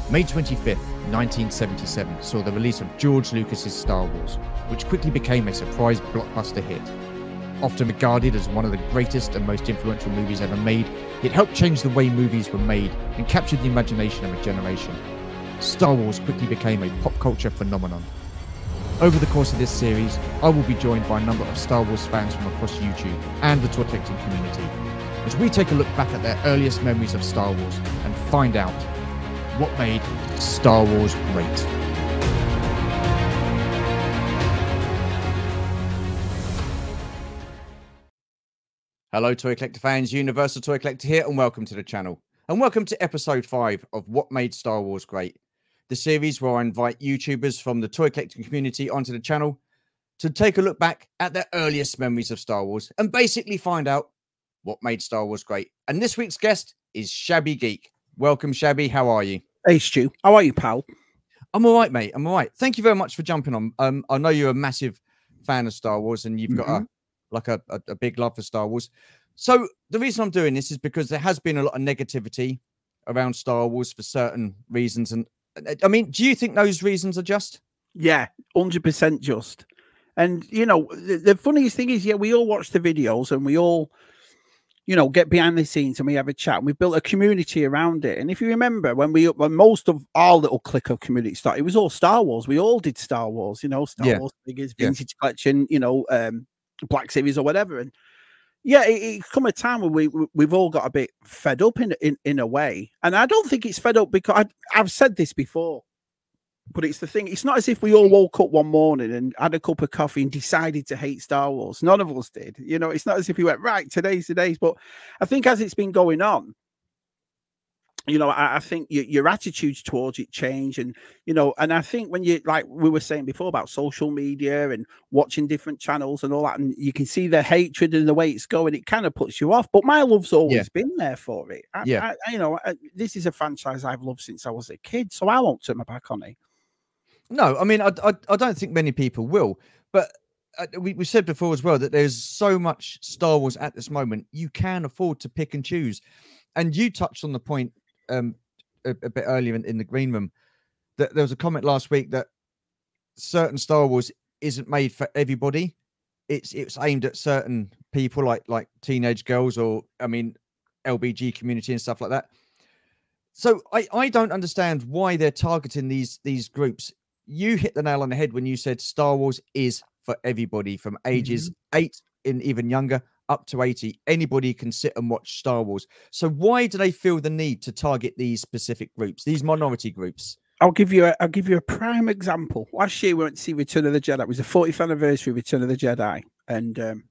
May 25th, 1977 saw the release of George Lucas's Star Wars, which quickly became a surprise blockbuster hit. Often regarded as one of the greatest and most influential movies ever made, it helped change the way movies were made and captured the imagination of a generation. Star Wars quickly became a pop culture phenomenon. Over the course of this series, I will be joined by a number of Star Wars fans from across YouTube and the toy collecting community, as we take a look back at their earliest memories of Star Wars and find out what made Star Wars great. Hello Toy Collector fans, Universal Toy Collector here, and welcome to the channel. And welcome to episode 5 of What Made Star Wars Great, the series where I invite YouTubers from the toy collecting community onto the channel to take a look back at their earliest memories of Star Wars and basically find out what made Star Wars great. And this week's guest is Shabby Geek. Welcome, Shabby. How are you? Hey, Stu. How are you, pal? I'm all right, mate. I'm all right. Thank you very much for jumping on. I know you're a massive fan of Star Wars and you've got a big love for Star Wars. So the reason I'm doing this is because there has been a lot of negativity around Star Wars for certain reasons. And I mean, do you think those reasons are just? Yeah, 100% just. And, you know, the funniest thing is, yeah, we all watch the videos and we all, you know, get behind the scenes and we have a chat and we've built a community around it. And if you remember, when most of our little clique of community started, it was all Star Wars. We all did Star Wars, you know, Star Wars figures, vintage collection, you know, Black Series or whatever. And yeah, it's come a time where we've all got a bit fed up in a way. And I don't think it's fed up because I've said this before, but it's the thing. It's not as if we all woke up one morning and had a cup of coffee and decided to hate Star Wars. None of us did. You know, it's not as if we went, right, today's the days. But I think as it's been going on, you know, I think your attitudes towards it change. And, you know, and I think when you, like we were saying before about social media and watching different channels and all that, and you can see the hatred and the way it's going, it kind of puts you off. But my love's always been there for it. You know, this is a franchise I've loved since I was a kid, so I won't turn my back on it. No, I mean, I don't think many people will. But we said before as well that there's so much Star Wars at this moment, you can afford to pick and choose. And you touched on the point a bit earlier in the green room, that there was a comment last week that certain Star Wars isn't made for everybody. It's aimed at certain people like teenage girls, or I mean LBG community and stuff like that. So I don't understand why they're targeting these groups. You hit the nail on the head when you said Star Wars is for everybody from ages 8 and even younger up to 80. Anybody can sit and watch Star Wars. So why do they feel the need to target these specific groups, these minority groups? I'll give you a prime example. Last year we went to see Return of the Jedi. It was the 40th anniversary of Return of the Jedi, and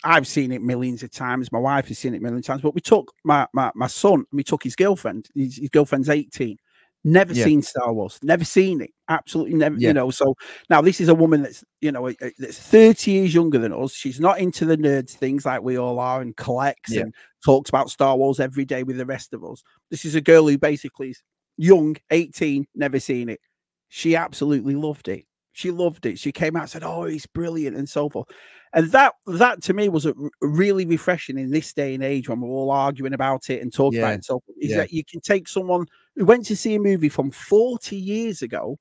I've seen it millions of times. My wife has seen it millions of times. But we took my son. We took his girlfriend. His girlfriend's 18. Never seen Star Wars. Never seen it. Absolutely never. You know. So now this is a woman that's, you know, that's 30 years younger than us. She's not into the nerds things like we all are, and collects and talks about Star Wars every day with the rest of us. This is a girl who basically is young, 18, never seen it. She absolutely loved it. She loved it. She came out and said, "Oh, it's brilliant," and so forth. And that to me was really refreshing in this day and age when we're all arguing about it and talking about it and so forth. Is that you can take someone who went to see a movie from 40 years ago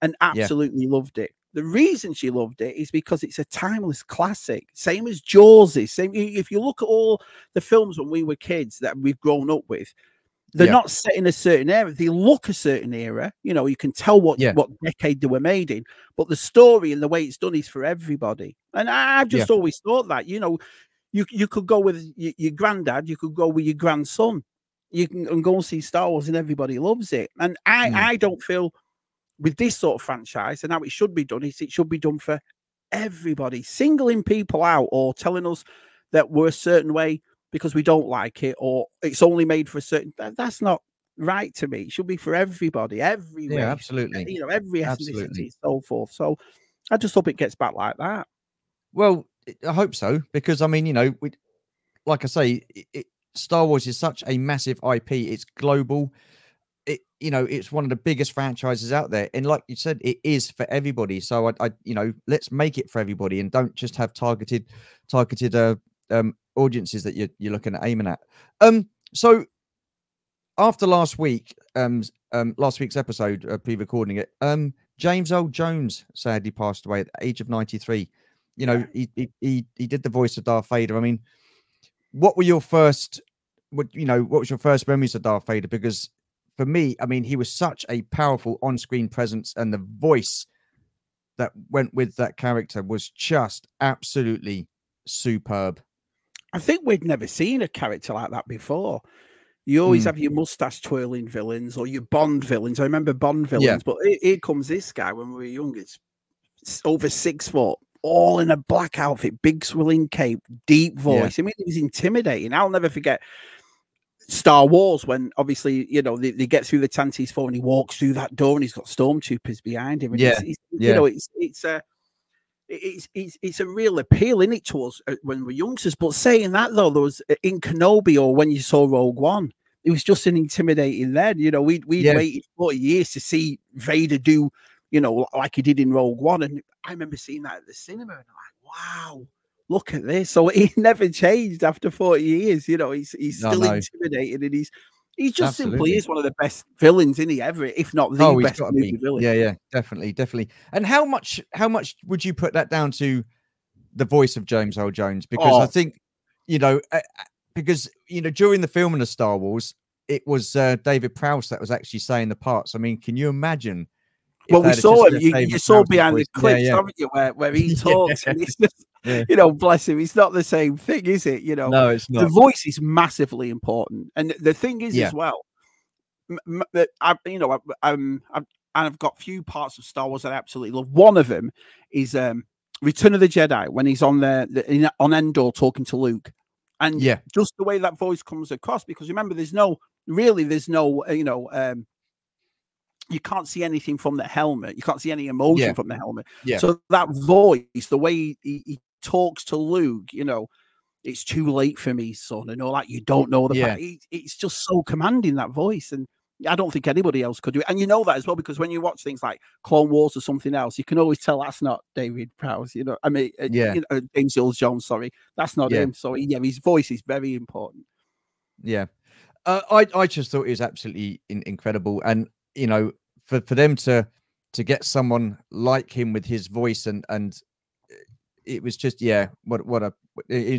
and absolutely loved it. The reason she loved it is because it's a timeless classic, same as Jaws is. Same, if you look at all the films when we were kids that we've grown up with, they're not set in a certain era. They look a certain era. You know, you can tell what decade they were made in. But the story and the way it's done is for everybody. And I've just always thought that, you know, you could go with your granddad, you could go with your grandson. You can go and see Star Wars and everybody loves it. And I don't feel with this sort of franchise and how it should be done is it should be done for everybody. Singling people out or telling us that we're a certain way because we don't like it, or it's only made for a certain, that's not right to me. It should be for everybody, everywhere. Yeah, absolutely. You know, every ethnicity and so forth. So I just hope it gets back like that. Well, I hope so, because I mean, you know, like I say, Star Wars is such a massive IP. It's global. You know, it's one of the biggest franchises out there, and like you said, it is for everybody. So I you know, let's make it for everybody and don't just have targeted audiences that you're looking at aiming at. So after last week's episode, pre-recording it, James Earl Jones sadly passed away at the age of 93. You know, he did the voice of Darth Vader. I mean, what were your first, what was your first memories of Darth Vader? Because for me, I mean, he was such a powerful on-screen presence, and the voice that went with that character was just absolutely superb. I think we'd never seen a character like that before. You always have your mustache twirling villains or your Bond villains. I remember Bond villains, but here comes this guy when we were young. It's over 6 foot, all in a black outfit, big swirling cape, deep voice. I mean, it was intimidating. I'll never forget Star Wars when obviously, you know, they get through the Tantive 4 and he walks through that door and he's got stormtroopers behind him. And you know, it's a real appeal in it to us when we're youngsters. But saying that though, there was in Kenobi or when you saw Rogue One, it was just an intimidating then. You know, we'd waited 40 years to see Vader do, you know, like he did in Rogue One. And I remember seeing that at the cinema and I'm like, wow, look at this. So he never changed after 40 years. You know, he's still intimidating, and he's just simply is one of the best villains in ever, if not the best movie villain. Yeah, definitely. And how much would you put that down to the voice of James Earl Jones? Because I think, you know, because, you know, during the filming of Star Wars, it was David Prowse that was actually saying the parts. I mean, can you imagine? Well, we saw it. You saw behind the clips, haven't you, where he talks and he's just, you know, bless him. It's not the same thing, is it? You know, no, it's not. The voice is massively important, and the thing is as well. I've got few parts of Star Wars that I absolutely love. One of them is Return of the Jedi when he's on on Endor talking to Luke, and just the way that voice comes across. Because remember, there's no, you know. You can't see anything from the helmet. You can't see any emotion from the helmet. So that voice, the way he talks to Luke, you know, it's too late for me, son, and all that. You don't know the fact. It's just so commanding, that voice, and I don't think anybody else could do it. And you know that as well, because when you watch things like Clone Wars or something else, you can always tell that's not David Prowse. You know, I mean, you know, James Earl Jones. Sorry, that's not him. So his voice is very important. I just thought it was absolutely incredible, and you know, for them to get someone like him with his voice, and it was just he's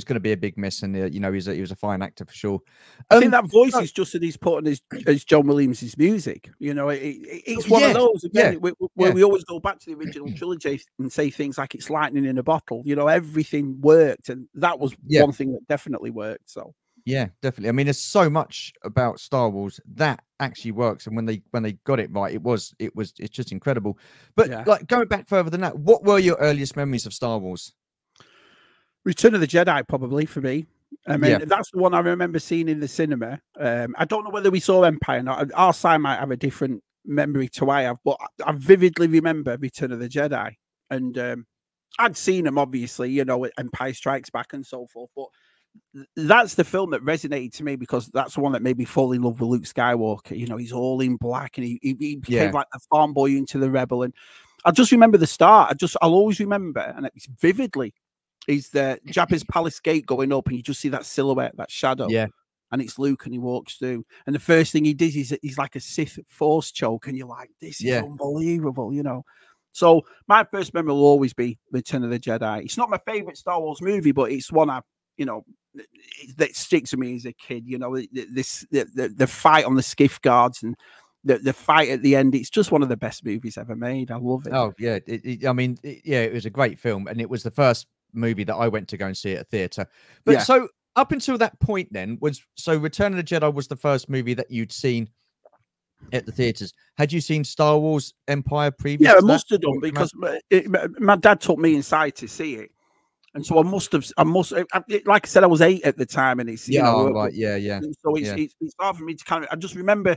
going to be a big miss, and you know, he was a fine actor for sure. I think that voice is just as important as John Williams' music. You know, it's one of those again where we always go back to the original trilogy and say things like it's lightning in a bottle. You know, everything worked, and that was one thing that definitely worked. So. Yeah, definitely. I mean, there's so much about Star Wars that actually works, and when they got it right, it's just incredible. But like going back further than that, what were your earliest memories of Star Wars? Return of the Jedi, probably for me. I mean, that's the one I remember seeing in the cinema. I don't know whether we saw Empire or not. Our side might have a different memory to I have, but I vividly remember Return of the Jedi, and I'd seen them obviously, you know, Empire Strikes Back and so forth, but that's the film that resonated to me because that's the one that made me fall in love with Luke Skywalker. You know, he's all in black, and he became like the farm boy into the rebel. And I just remember the start. I'll always remember, and it's vividly, is the Jabba's palace gate going up, and you just see that silhouette, that shadow. And it's Luke, and he walks through, and the first thing he does is he's like a Sith force choke, and you're like, this is unbelievable, you know. So my first memory will always be Return of the Jedi. It's not my favorite Star Wars movie, but it's one that sticks with me as a kid. You know, the fight on the skiff guards and the fight at the end. It's just one of the best movies ever made. I love it. Oh yeah, it was a great film, and it was the first movie that I went to go and see at a theater. But so up until that point, then Return of the Jedi was the first movie that you'd seen at the theaters. Had you seen Star Wars Empire previously? Yeah, I must have done, because my dad took me inside to see it. And so I must, like I said, I was 8 at the time, and it's So it's hard for me to kind of. I just remember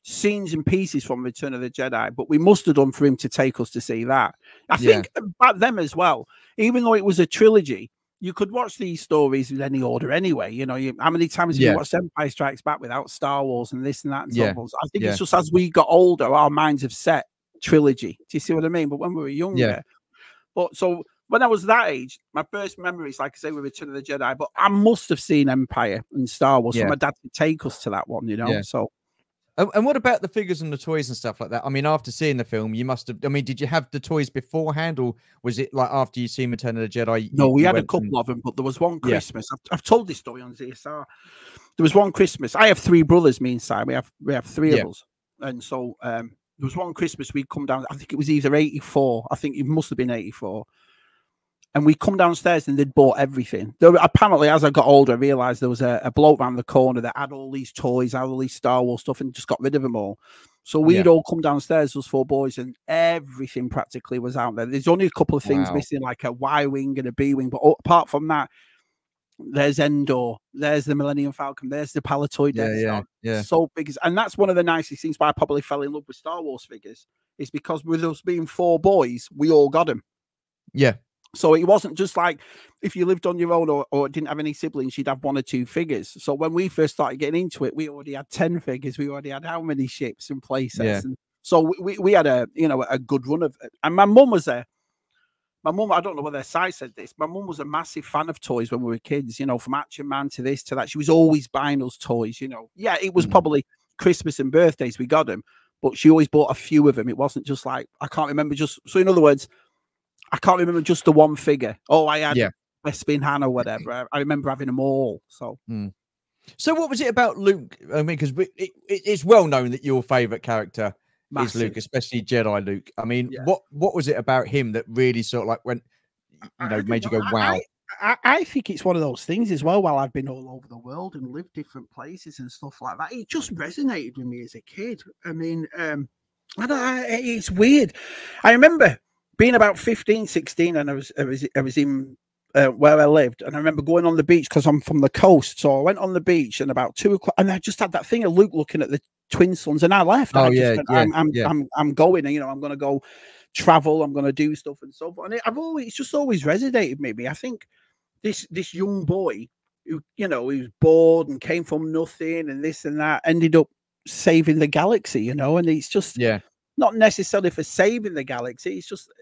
scenes and pieces from Return of the Jedi, but we must have done for him to take us to see that. I think back then as well, even though it was a trilogy, you could watch these stories in any order anyway. You know, how many times have you watched Empire Strikes Back without Star Wars and this and that and so forth? I think it's just as we got older, our minds have set trilogy. Do you see what I mean? But when we were younger, but so. When I was that age, my first memories, like I say, were Return of the Jedi, but I must have seen Empire and Star Wars. So my dad would take us to that one, you know. So And what about the figures and the toys and stuff like that? I mean, after seeing the film, you must have. I mean, did you have the toys beforehand, or was it like after you seen Return of the Jedi? No, we you had a went couple and, of them, but there was one yeah, Christmas. I've told this story on ZSR. There was one Christmas. I have three brothers, me and Si. We have three of us, and so there was one Christmas we'd come down. I think it was either 84. I think it must have been 84. And we come downstairs and they'd bought everything. Apparently, as I got older, I realised there was a bloke around the corner that had all these toys, had all these Star Wars stuff, and just got rid of them all. So we'd all come downstairs, those four boys, and everything practically was out there. There's only a couple of things missing, like a Y-wing and a B-wing. But apart from that, there's Endor, there's the Millennium Falcon, there's the Palatoy Death Star. So big. And that's one of the nicest things why I probably fell in love with Star Wars figures, is because with us being four boys, we all got them. Yeah. So it wasn't just like if you lived on your own or didn't have any siblings, you'd have one or two figures. So when we first started getting into it, we already had 10 figures. We already had how many ships and playsets. Yeah. And so we had a good run of it. And my mum was there. My mum, I don't know whether Si said this. My mum was a massive fan of toys when we were kids, from Action Man to this to that. She was always buying us toys, Yeah, it was probably Christmas and birthdays we got them, but she always bought a few of them. It wasn't just like, I can't remember just, so in other words, I can't remember just the one figure. Oh, I had Bespin Han or whatever. I remember having them all. So, so what was it about Luke? I mean, because it's well known that your favorite character is Luke, especially Jedi Luke. I mean, what was it about him that really sort of like went, made you go, wow? I think it's one of those things as well. While I've been all over the world and lived different places and stuff like that, it just resonated with me as a kid. I mean, it's weird. I remember being about 15, 16, and I was in where I lived, and I remember going on the beach because I'm from the coast. So I went on the beach, and about 2 o'clock, and I just had that thing of Luke looking at the twin sons, and I left. I'm going, and I'm going to go travel. I'm going to do stuff and so forth. And it's just always resonated with me. I think this young boy who he was bored and came from nothing and this and that ended up saving the galaxy, and it's just not necessarily for saving the galaxy. It's just,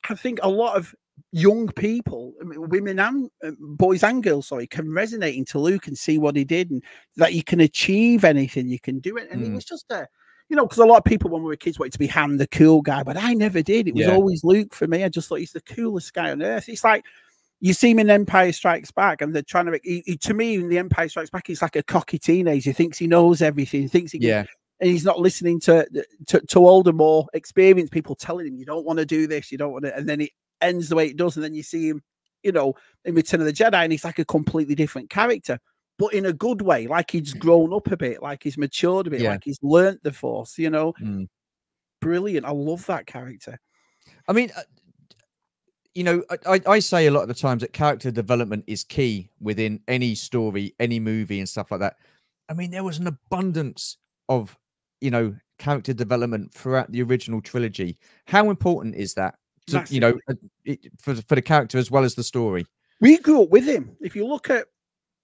I think a lot of young people, women and boys and girls, can resonate into Luke and see what he did, and that you can achieve anything, you can do it. And it was just because a lot of people when we were kids wanted to be Han, the cool guy, but I never did. It was always Luke for me. I just thought he's the coolest guy on earth. It's like you see him in Empire Strikes Back, and they're trying to. To me, in the Empire Strikes Back, he's like a cocky teenager. He thinks he knows everything. He thinks he can, and he's not listening to older, more experienced people telling him, you don't want to do this, you don't want to. And then it ends the way it does, and then you see him, in Return of the Jedi, and he's like a completely different character, but in a good way, like he's grown up a bit, like he's matured a bit, like he's learnt the Force. Brilliant. I love that character. I mean, I say a lot of the times that character development is key within any story, any movie and stuff like that. I mean, there was an abundance of, character development throughout the original trilogy. How important is that to, for the character as well as the story? We grew up with him. If you look at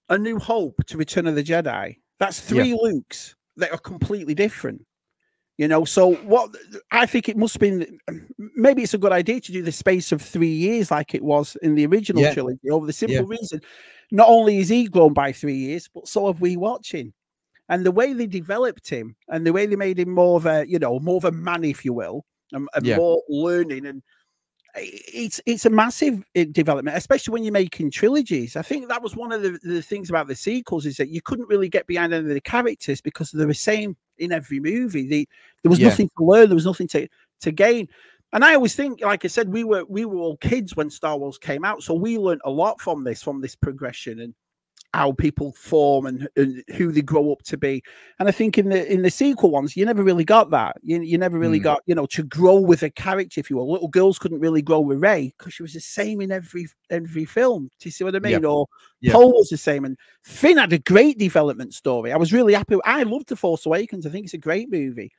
A New Hope to Return of the Jedi, that's three Lukes that are completely different. So what I think it must have been, maybe it's a good idea to do the space of 3 years like it was in the original trilogy, over the simple reason, not only is he grown by 3 years, but so have we watching. And the way they developed him and the way they made him more of a man, if you will, and more learning. And it's a massive development, especially when you're making trilogies. I think that was one of the things about the sequels, is that you couldn't really get behind any of the characters because they were the same in every movie. There was nothing to learn. There was nothing to gain. And I always think, like I said, we were all kids when Star Wars came out. So we learned a lot from this progression and how people form and who they grow up to be. And I think in the sequel ones, you never really got that. You never really got, to grow with a character, if you will. Little girls couldn't really grow with Rey because she was the same in every film. Do you see what I mean? Or Poe was the same. And Finn had a great development story. I was really happy. I loved The Force Awakens. I think it's a great movie.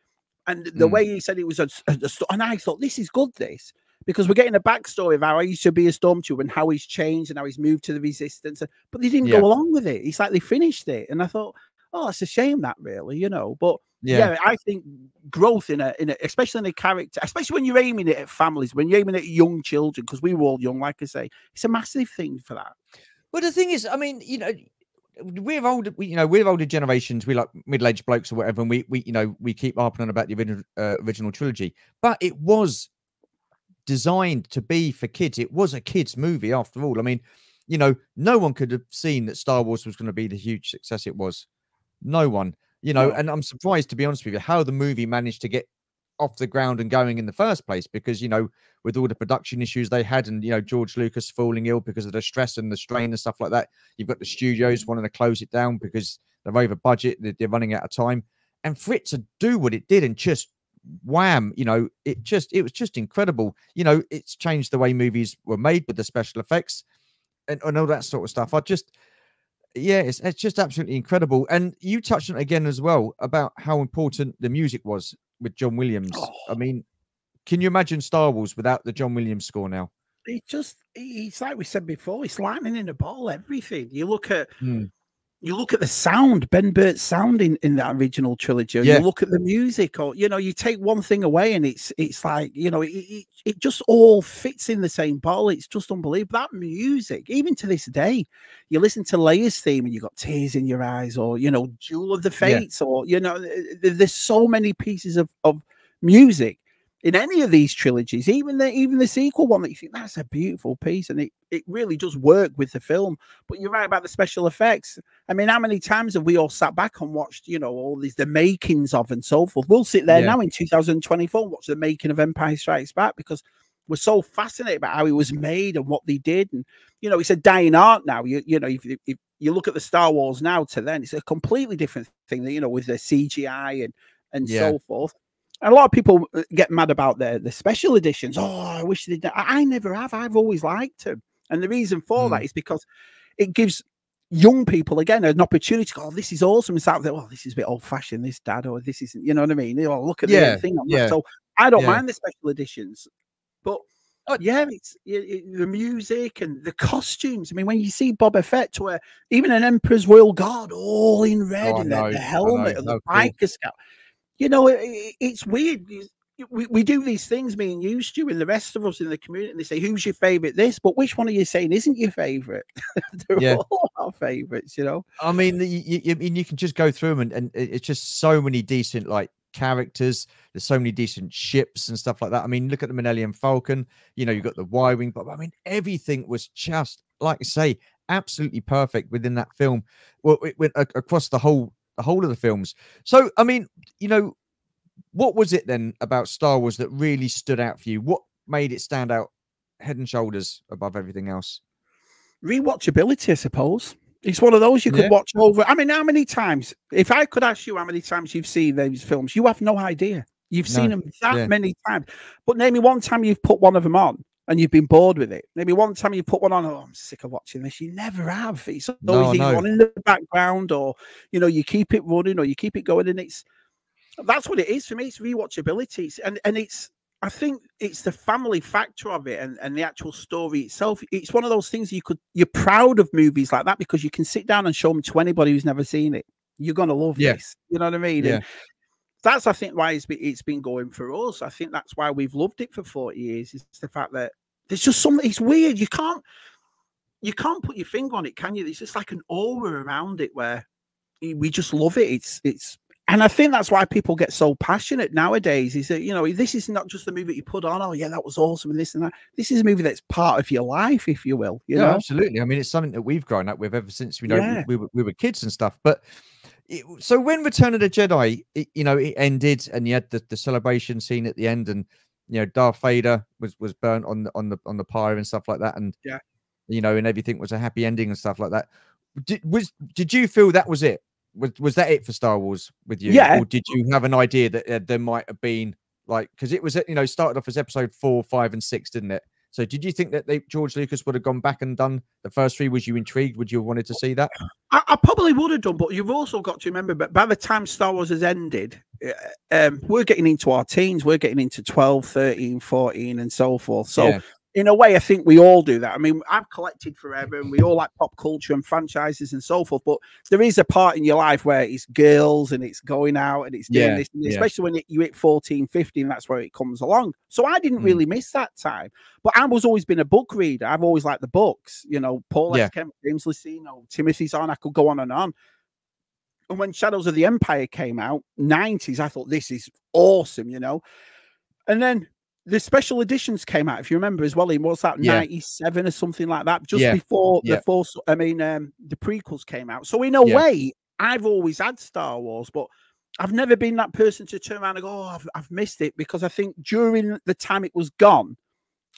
And the way he said it was and I thought, this is good, this. Because we're getting a backstory of how he used to be a stormtrooper and how he's changed and how he's moved to the Resistance. But they didn't go along with it. It's like they finished it. And I thought, oh, it's a shame that really, But I think growth in a especially in a character, especially when you're aiming it at families, when you're aiming at young children, because we were all young, like I say, it's a massive thing for that. Well, the thing is, I mean, we're older, we're older generations. We like middle-aged blokes or whatever, and we keep harping on about the original trilogy, but it was designed to be for kids. It was a kids movie after all. I mean, no one could have seen that Star Wars was going to be the huge success it was. No one, No. and I'm surprised, to be honest with you, how the movie managed to get off the ground and going in the first place, because with all the production issues they had, and George Lucas falling ill because of the stress and the strain and stuff like that. You've got the studios wanting to close it down because they're over budget, they're running out of time, and for it to do what it did and just wham, it was just incredible. It's changed the way movies were made with the special effects and all that sort of stuff. It's just absolutely incredible. And you touched on it again as well about how important the music was with John Williams. I mean, can you imagine Star Wars without the John Williams score now? It's like we said before, it's lightning in a bottle, everything. You look at the sound, Ben Burt's sound in that original trilogy. You look at the music, or you take one thing away, and it's like it just all fits in the same bottle. It's just unbelievable. That music, even to this day, you listen to Leia's theme and you got tears in your eyes, or Jewel of the Fates, or there's so many pieces of music in any of these trilogies, even the sequel one, that you think that's a beautiful piece, and it really does work with the film. But you're right about the special effects. I mean, how many times have we all sat back and watched, all the makings of and so forth? We'll sit there now in 2024 and watch the making of Empire Strikes Back, because we're so fascinated about how it was made and what they did. And it's a dying art now. If you look at the Star Wars now to then, it's a completely different thing. With the CGI and so forth. And a lot of people get mad about the special editions. Oh, I wish they did. I never have. I've always liked them. And the reason for that is because it gives young people, again, an opportunity to go, oh, this is awesome. It's out there, oh, this is a bit old-fashioned, this, Dad, or this isn't, you know what I mean? Look at the thing. So I don't mind the special editions. But, it's the music and the costumes. I mean, when you see Boba Fett to even an Emperor's Royal Guard all in red, and the helmet and the biker scout. It's weird. We do these things, me and you, Stu, and the rest of us in the community, and they say, who's your favourite this? But which one are you saying isn't your favourite? They're all our favourites, I mean, you can just go through them, and it's just so many decent, characters. There's so many decent ships and stuff like that. I mean, look at the Millennium Falcon. You've got the Y-Wing, but I mean, everything was just, like I say, absolutely perfect within that film. Well, it went across the whole of the films. So, I mean, what was it then about Star Wars that really stood out for you? What made it stand out head and shoulders above everything else? Rewatchability, I suppose. It's one of those you could watch over. I mean, how many times? If I could ask you how many times you've seen these films, you have no idea. You've seen them that many times. But name me one time you've put one of them on and you've been bored with it. Maybe one time you put one on, oh, I'm sick of watching this. You never have. It's always either on in the background, or you keep it running, or you keep it going, and that's what it is for me. It's rewatchability, and it's, I think it's the family factor of it, and the actual story itself. It's one of those things you're proud of movies like that, because you can sit down and show them to anybody who's never seen it. You're gonna love this. You know what I mean? Yeah. And that's, I think, why it's been going for us. I think that's why we've loved it for 40 years. It's the fact that there's just something. It's weird. You can't put your finger on it, can you? It's just like an aura around it where we just love it. It's, and I think that's why people get so passionate nowadays. Is that this is not just a movie that you put on. Oh yeah, that was awesome, and this and that. This is a movie that's part of your life, if you will. You know, absolutely. I mean, it's something that we've grown up with ever since we were kids and stuff. But so when Return of the Jedi, it ended, and you had the celebration scene at the end, and Darth Vader was burnt on the pyre and stuff like that, and and everything was a happy ending and stuff like that. Did you feel that was it? Was that it for Star Wars with you? Yeah. Or did you have an idea that there might have been, because it was started off as episode 4, 5, and 6, didn't it? So did you think that George Lucas would have gone back and done the first 3? Was you intrigued? Would you have wanted to see that? I probably would have done, but you've also got to remember, but by the time Star Wars has ended, we're getting into our teens. We're getting into 12, 13, 14, and so forth. So in a way, I think we all do that. I mean, I've collected forever, and we all like pop culture and franchises and so forth. But there is a part in your life where it's girls and it's going out and it's doing this, and especially when you hit 14, 15, that's where it comes along. So I didn't really miss that time. But I was always been a book reader. I've always liked the books. You know, Paul S. Kemp, James Luceno, Timothy Zahn. I could go on and on. And when Shadows of the Empire came out, 90s, I thought this is awesome, you know. And then the special editions came out, if you remember as well. What's that, 97 or something like that, just before the the prequels came out. So in a way, I've always had Star Wars, but I've never been that person to turn around and go, oh, I've missed it, because I think during the time it was gone,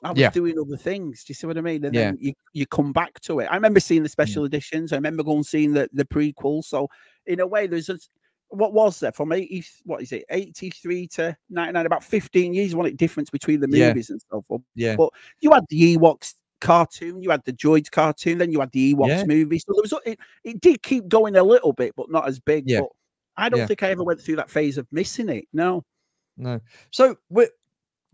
I was doing other things. Do you see what I mean? And then you come back to it. I remember seeing the special editions. I remember going and seeing the prequels. So in a way, there's what was there from 83 to 99, about 15 years, wasn't it, difference between the movies and so forth. But you had the Ewoks cartoon, you had the Droids cartoon, then you had the Ewoks movie. So there was it did keep going a little bit, but not as big. But I don't think I ever went through that phase of missing it. No. So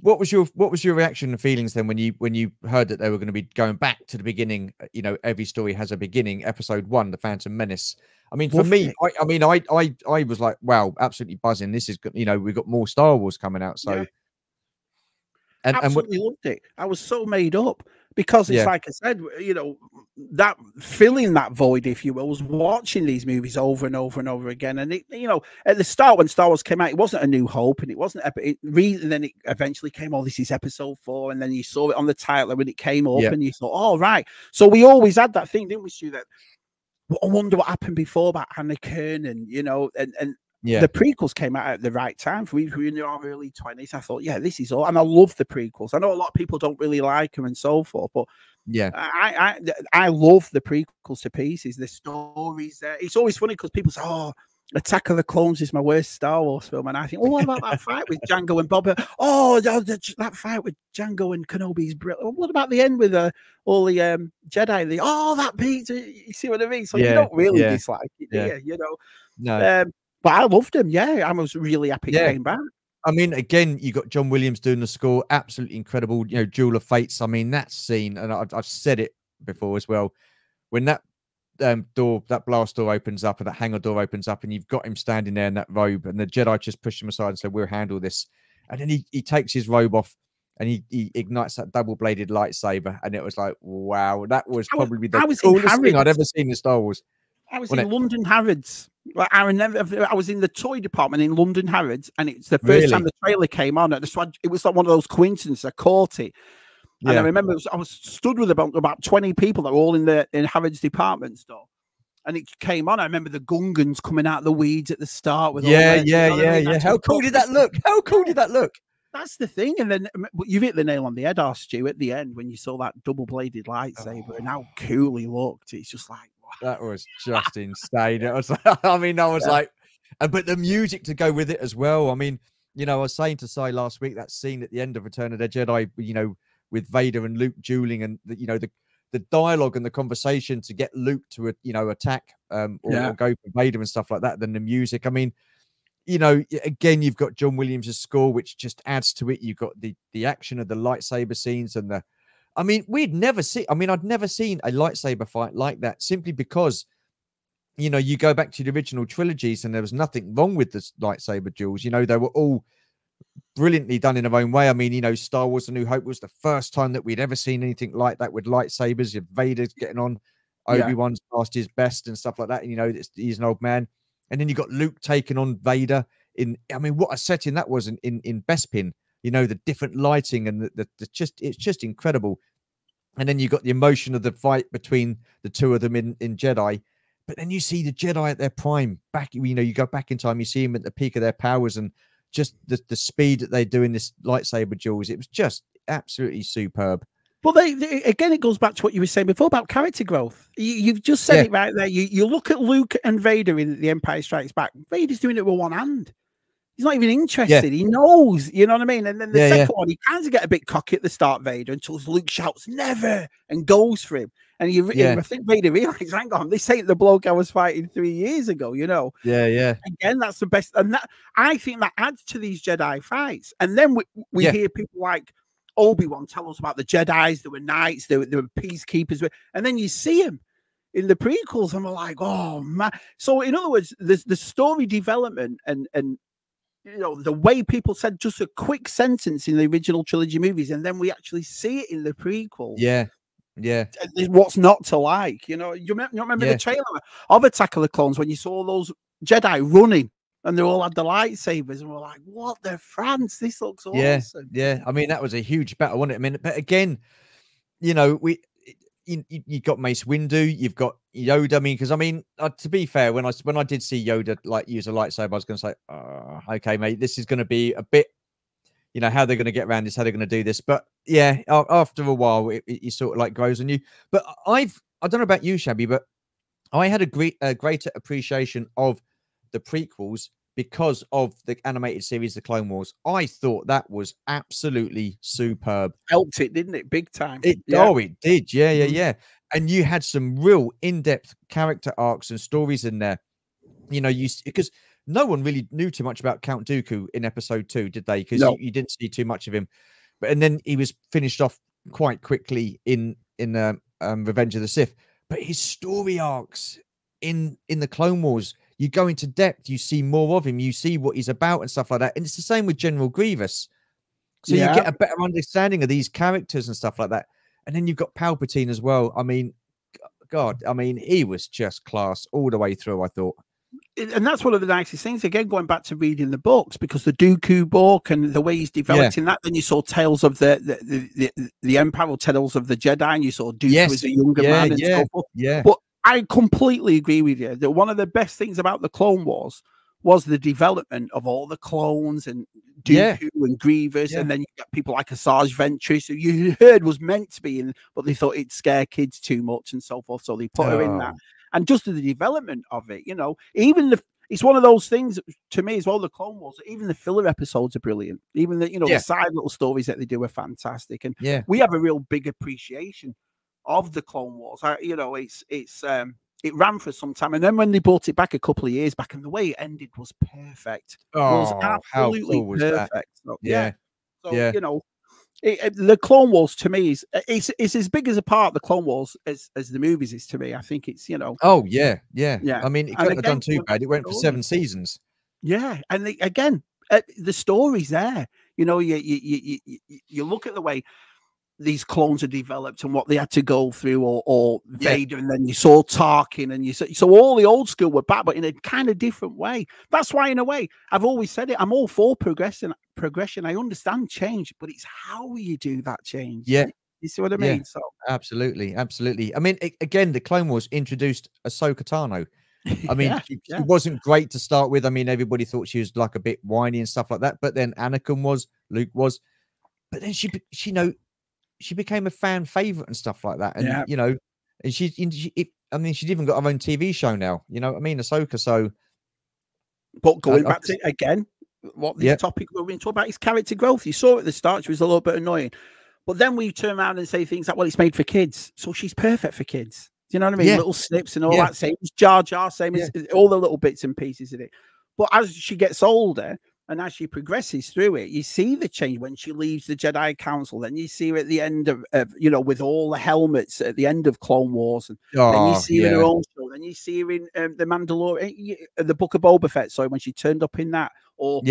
what was your reaction and feelings then when you heard that they were going to be going back to the beginning? You know, every story has a beginning. Episode 1, The Phantom Menace. I mean, for me, I was like, wow, absolutely buzzing. This is, you know, we've got more Star Wars coming out. So, absolutely loved it. I was so made up, because it's like I said, you know, that filling that void, if you will, was watching these movies over and over and over again. And it, you know, at the start when Star Wars came out, it wasn't A New Hope, and it wasn't, and then it eventually came, oh, this is episode 4, and then you saw it on the title when it came up, and you thought, oh, right. So we always had that thing, didn't we, Stu, that I wonder what happened before about Anakin, and you know, and the prequels came out at the right time. We were in our early 20s. I thought, this is all, and I love the prequels. I know a lot of people don't really like them and so forth, but I love the prequels to pieces. The stories there. It's always funny because people say, oh, Attack of the Clones is my worst Star Wars film, and I think, well, what about that fight with Django and Boba? Oh, that fight with Django and Kenobi is brilliant. What about the end with all the Jedi? That beat. You see what I mean? So you don't really dislike it, do you? You know. No. But I loved him. Yeah, I was really happy he came back. I mean, again, you got John Williams doing the score, absolutely incredible. You know, Duel of Fates. I mean, that scene, and I've said it before as well, when that that blast door opens up, or that hangar door opens up, and you've got him standing there in that robe, and the Jedi just push him aside and say, "We'll handle this." And then he takes his robe off, and he ignites that double-bladed lightsaber, and it was like, wow, that was probably the coolest thing I'd ever seen in Star Wars. I was in London Harrods. Like, I was in the toy department in London Harrods, and it's the first time the trailer came on. It was like one of those coincidences. I caught it. And I remember I was stood with about 20 people that were all in Harrods department store. And it came on. I remember the Gungans coming out of the weeds at the start. With How cool did that look? How cool did that look? That's the thing. And then you've hit the nail on the head, Stu, at the end when you saw that double-bladed lightsaber and how cool he looked. It's just like, wow. That was just insane. It was like, I mean, I was like, but the music to go with it as well. I mean, you know, I was saying to Si last week, that scene at the end of Return of the Jedi, you know, with Vader and Luke dueling, and you know, the dialogue and the conversation to get Luke to attack or go for Vader and stuff like that. Then the music. I mean, you know, again, you've got John Williams' score, which just adds to it. You've got the action of the lightsaber scenes and the. I mean, I'd never seen a lightsaber fight like that, simply because, you know, you go back to the original trilogies and there was nothing wrong with the lightsaber duels. You know, they were all brilliantly done in their own way. I mean, you know, Star Wars: A New Hope was the first time that we'd ever seen anything like that with lightsabers. Vader's getting on, Obi-Wan's past his best and stuff like that. And, you know, he's an old man. And then you got Luke taking on Vader I mean, what a setting that was in Bespin. You know, the different lighting and it's just incredible. And then you got the emotion of the fight between the two of them in Jedi. But then you see the Jedi at their prime back. You know, you go back in time, you see them at the peak of their powers, and just the speed that they do in this lightsaber duels. It was just absolutely superb. Well, again, it goes back to what you were saying before about character growth. You've just said it right there. You look at Luke and Vader in The Empire Strikes Back. Vader's doing it with one hand. He's not even interested. He knows, you know what I mean? And then the second one, he kind of get a bit cocky at the start, Vader, until Luke shouts, never, and goes for him. And I think Vader realizes, hang on, this ain't the bloke I was fighting 3 years ago, you know? Yeah. Again, that's the best. And that I think that adds to these Jedi fights. And then we hear people like, Obi-Wan tell us about the Jedis, there were knights, there were peacekeepers, and then you see him in the prequels, and we're like, oh man. So in other words, the story development and you know, the way people said just a quick sentence in the original trilogy movies, and then we actually see it in the prequels. Yeah. Yeah. What's not to like? You know, you remember the trailer of Attack of the Clones when you saw those Jedi running and they all had the lightsabers, and we're like, what the France? This looks awesome. Yeah. I mean, that was a huge battle, wasn't it? I mean, but again, you know, you got Mace Windu, you've got Yoda. I mean, because I mean, to be fair, when I did see Yoda like use a lightsaber, I was going to say, okay, mate, this is going to be a bit, you know, how they're going to get around this, how they're going to do this. But yeah, after a while, it sort of like grows on you. But I don't know about you, Shabby, but I had a greater appreciation of the prequels because of the animated series, The Clone Wars. I thought that was absolutely superb. Helped it, didn't it? Big time. Oh, it did. Yeah. And you had some real in-depth character arcs and stories in there. You know, because no one really knew too much about Count Dooku in episode 2, did they? Because you didn't see too much of him. And then he was finished off quite quickly in Revenge of the Sith. But his story arcs in the Clone Wars, you go into depth, you see more of him, you see what he's about and stuff like that. And it's the same with General Grievous. So you get a better understanding of these characters and stuff like that. And then you've got Palpatine as well. I mean, God, I mean, he was just class all the way through, I thought. And that's one of the nicest things, again, going back to reading the books, because the Dooku book and the way he's developed in that, then you saw tales of the Empire, or tales of the Jedi, and you saw Dooku as a younger man and so forth. But I completely agree with you that one of the best things about the Clone Wars was the development of all the clones and Dooku and Grievous, and then you got people like Asajj Ventress, who you heard was meant to be in, but they thought it'd scare kids too much and so forth, so they put her in that. And just the development of it, you know, even it's one of those things to me as well. The Clone Wars, even the filler episodes are brilliant. Even the the side little stories that they do are fantastic, and we have a real big appreciation of the Clone Wars. You know, it ran for some time, and then when they brought it back a couple of years back, and the way it ended was perfect. It was absolutely perfect. So, you know, the Clone Wars to me is as big as a part of the Clone Wars as the movies is to me. I think it's, you know. Oh yeah. I mean, it couldn't have done too bad. It went for 7 seasons. Yeah, and again, the story's there. You know, you look at the way these clones are developed and what they had to go through, or Vader, and then you saw Tarkin, and so all the old school were back, but in a kind of different way. That's why, in a way, I've always said it, I'm all for progression. I understand change, but it's how you do that change. You see what I mean? So absolutely. I mean, again, the Clone Wars introduced Ahsoka Tano. I mean, she wasn't great to start with. I mean, everybody thought she was like a bit whiny and stuff like that, but then Anakin was, Luke was, but then she became a fan favorite and stuff like that. And, you know, and she's even got her own TV show now, you know what I mean? Ahsoka. So, but going back to, again, what the topic we're going to talk about is character growth. You saw at the start, she was a little bit annoying, but then we turn around and say things like, well, it's made for kids, so she's perfect for kids. Do you know what I mean? Little snips and all that, same as Jar Jar, same as all the little bits and pieces of it. But as she gets older, and as she progresses through it, you see the change when she leaves the Jedi Council. Then you see her at the end of you know, with all the helmets at the end of Clone Wars. And then you see her in her own show. Then you see her in The Mandalorian, the Book of Boba Fett, sorry, when she turned up in that. Or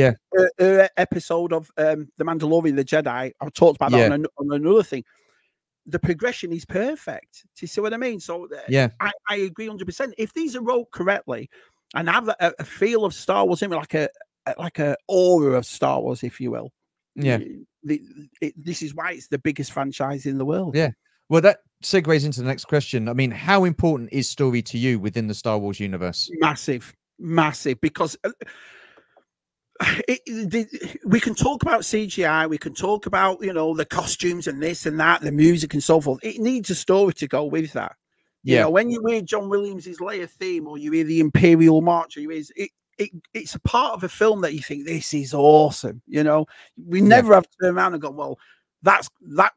her episode of The Mandalorian, the Jedi. I've talked about that on another thing. The progression is perfect. Do you see what I mean? So I agree 100%. If these are wrote correctly and have a feel of Star Wars in me, like a aura of Star Wars, if you will. This is why it's the biggest franchise in the world. Well, that segues into the next question. I mean, how important is story to you within the Star Wars universe? Massive, because we can talk about CGI, we can talk about, you know, the costumes and this and that, the music and so forth. It needs a story to go with that. You know, when you hear John Williams's Leia theme, or you hear the Imperial March, or you hear it's a part of a film that you think, this is awesome. You know, we never have to turn around and go, well, that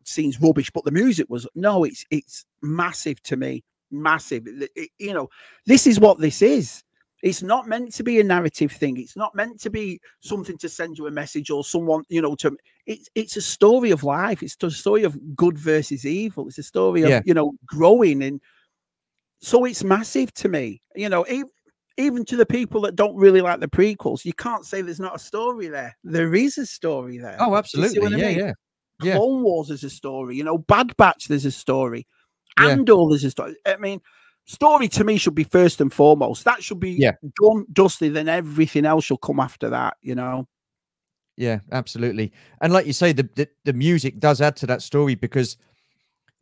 seems rubbish, but the music was, no, it's massive to me. Massive. You know, this is what this is. It's not meant to be a narrative thing. It's not meant to be something to send you a message or someone, you know, to it's a story of life. It's a story of good versus evil. It's a story of, you know, growing. And so it's massive to me, you know, even to the people that don't really like the prequels, you can't say there's not a story there. There is a story there. Oh, absolutely. You see what I mean? Clone Wars is a story, you know, Bad Batch, there's a story. Andor, there's a story. I mean, story to me should be first and foremost. That should be done, dusty, then everything else shall come after that, you know? Yeah, absolutely. And like you say, the music does add to that story, because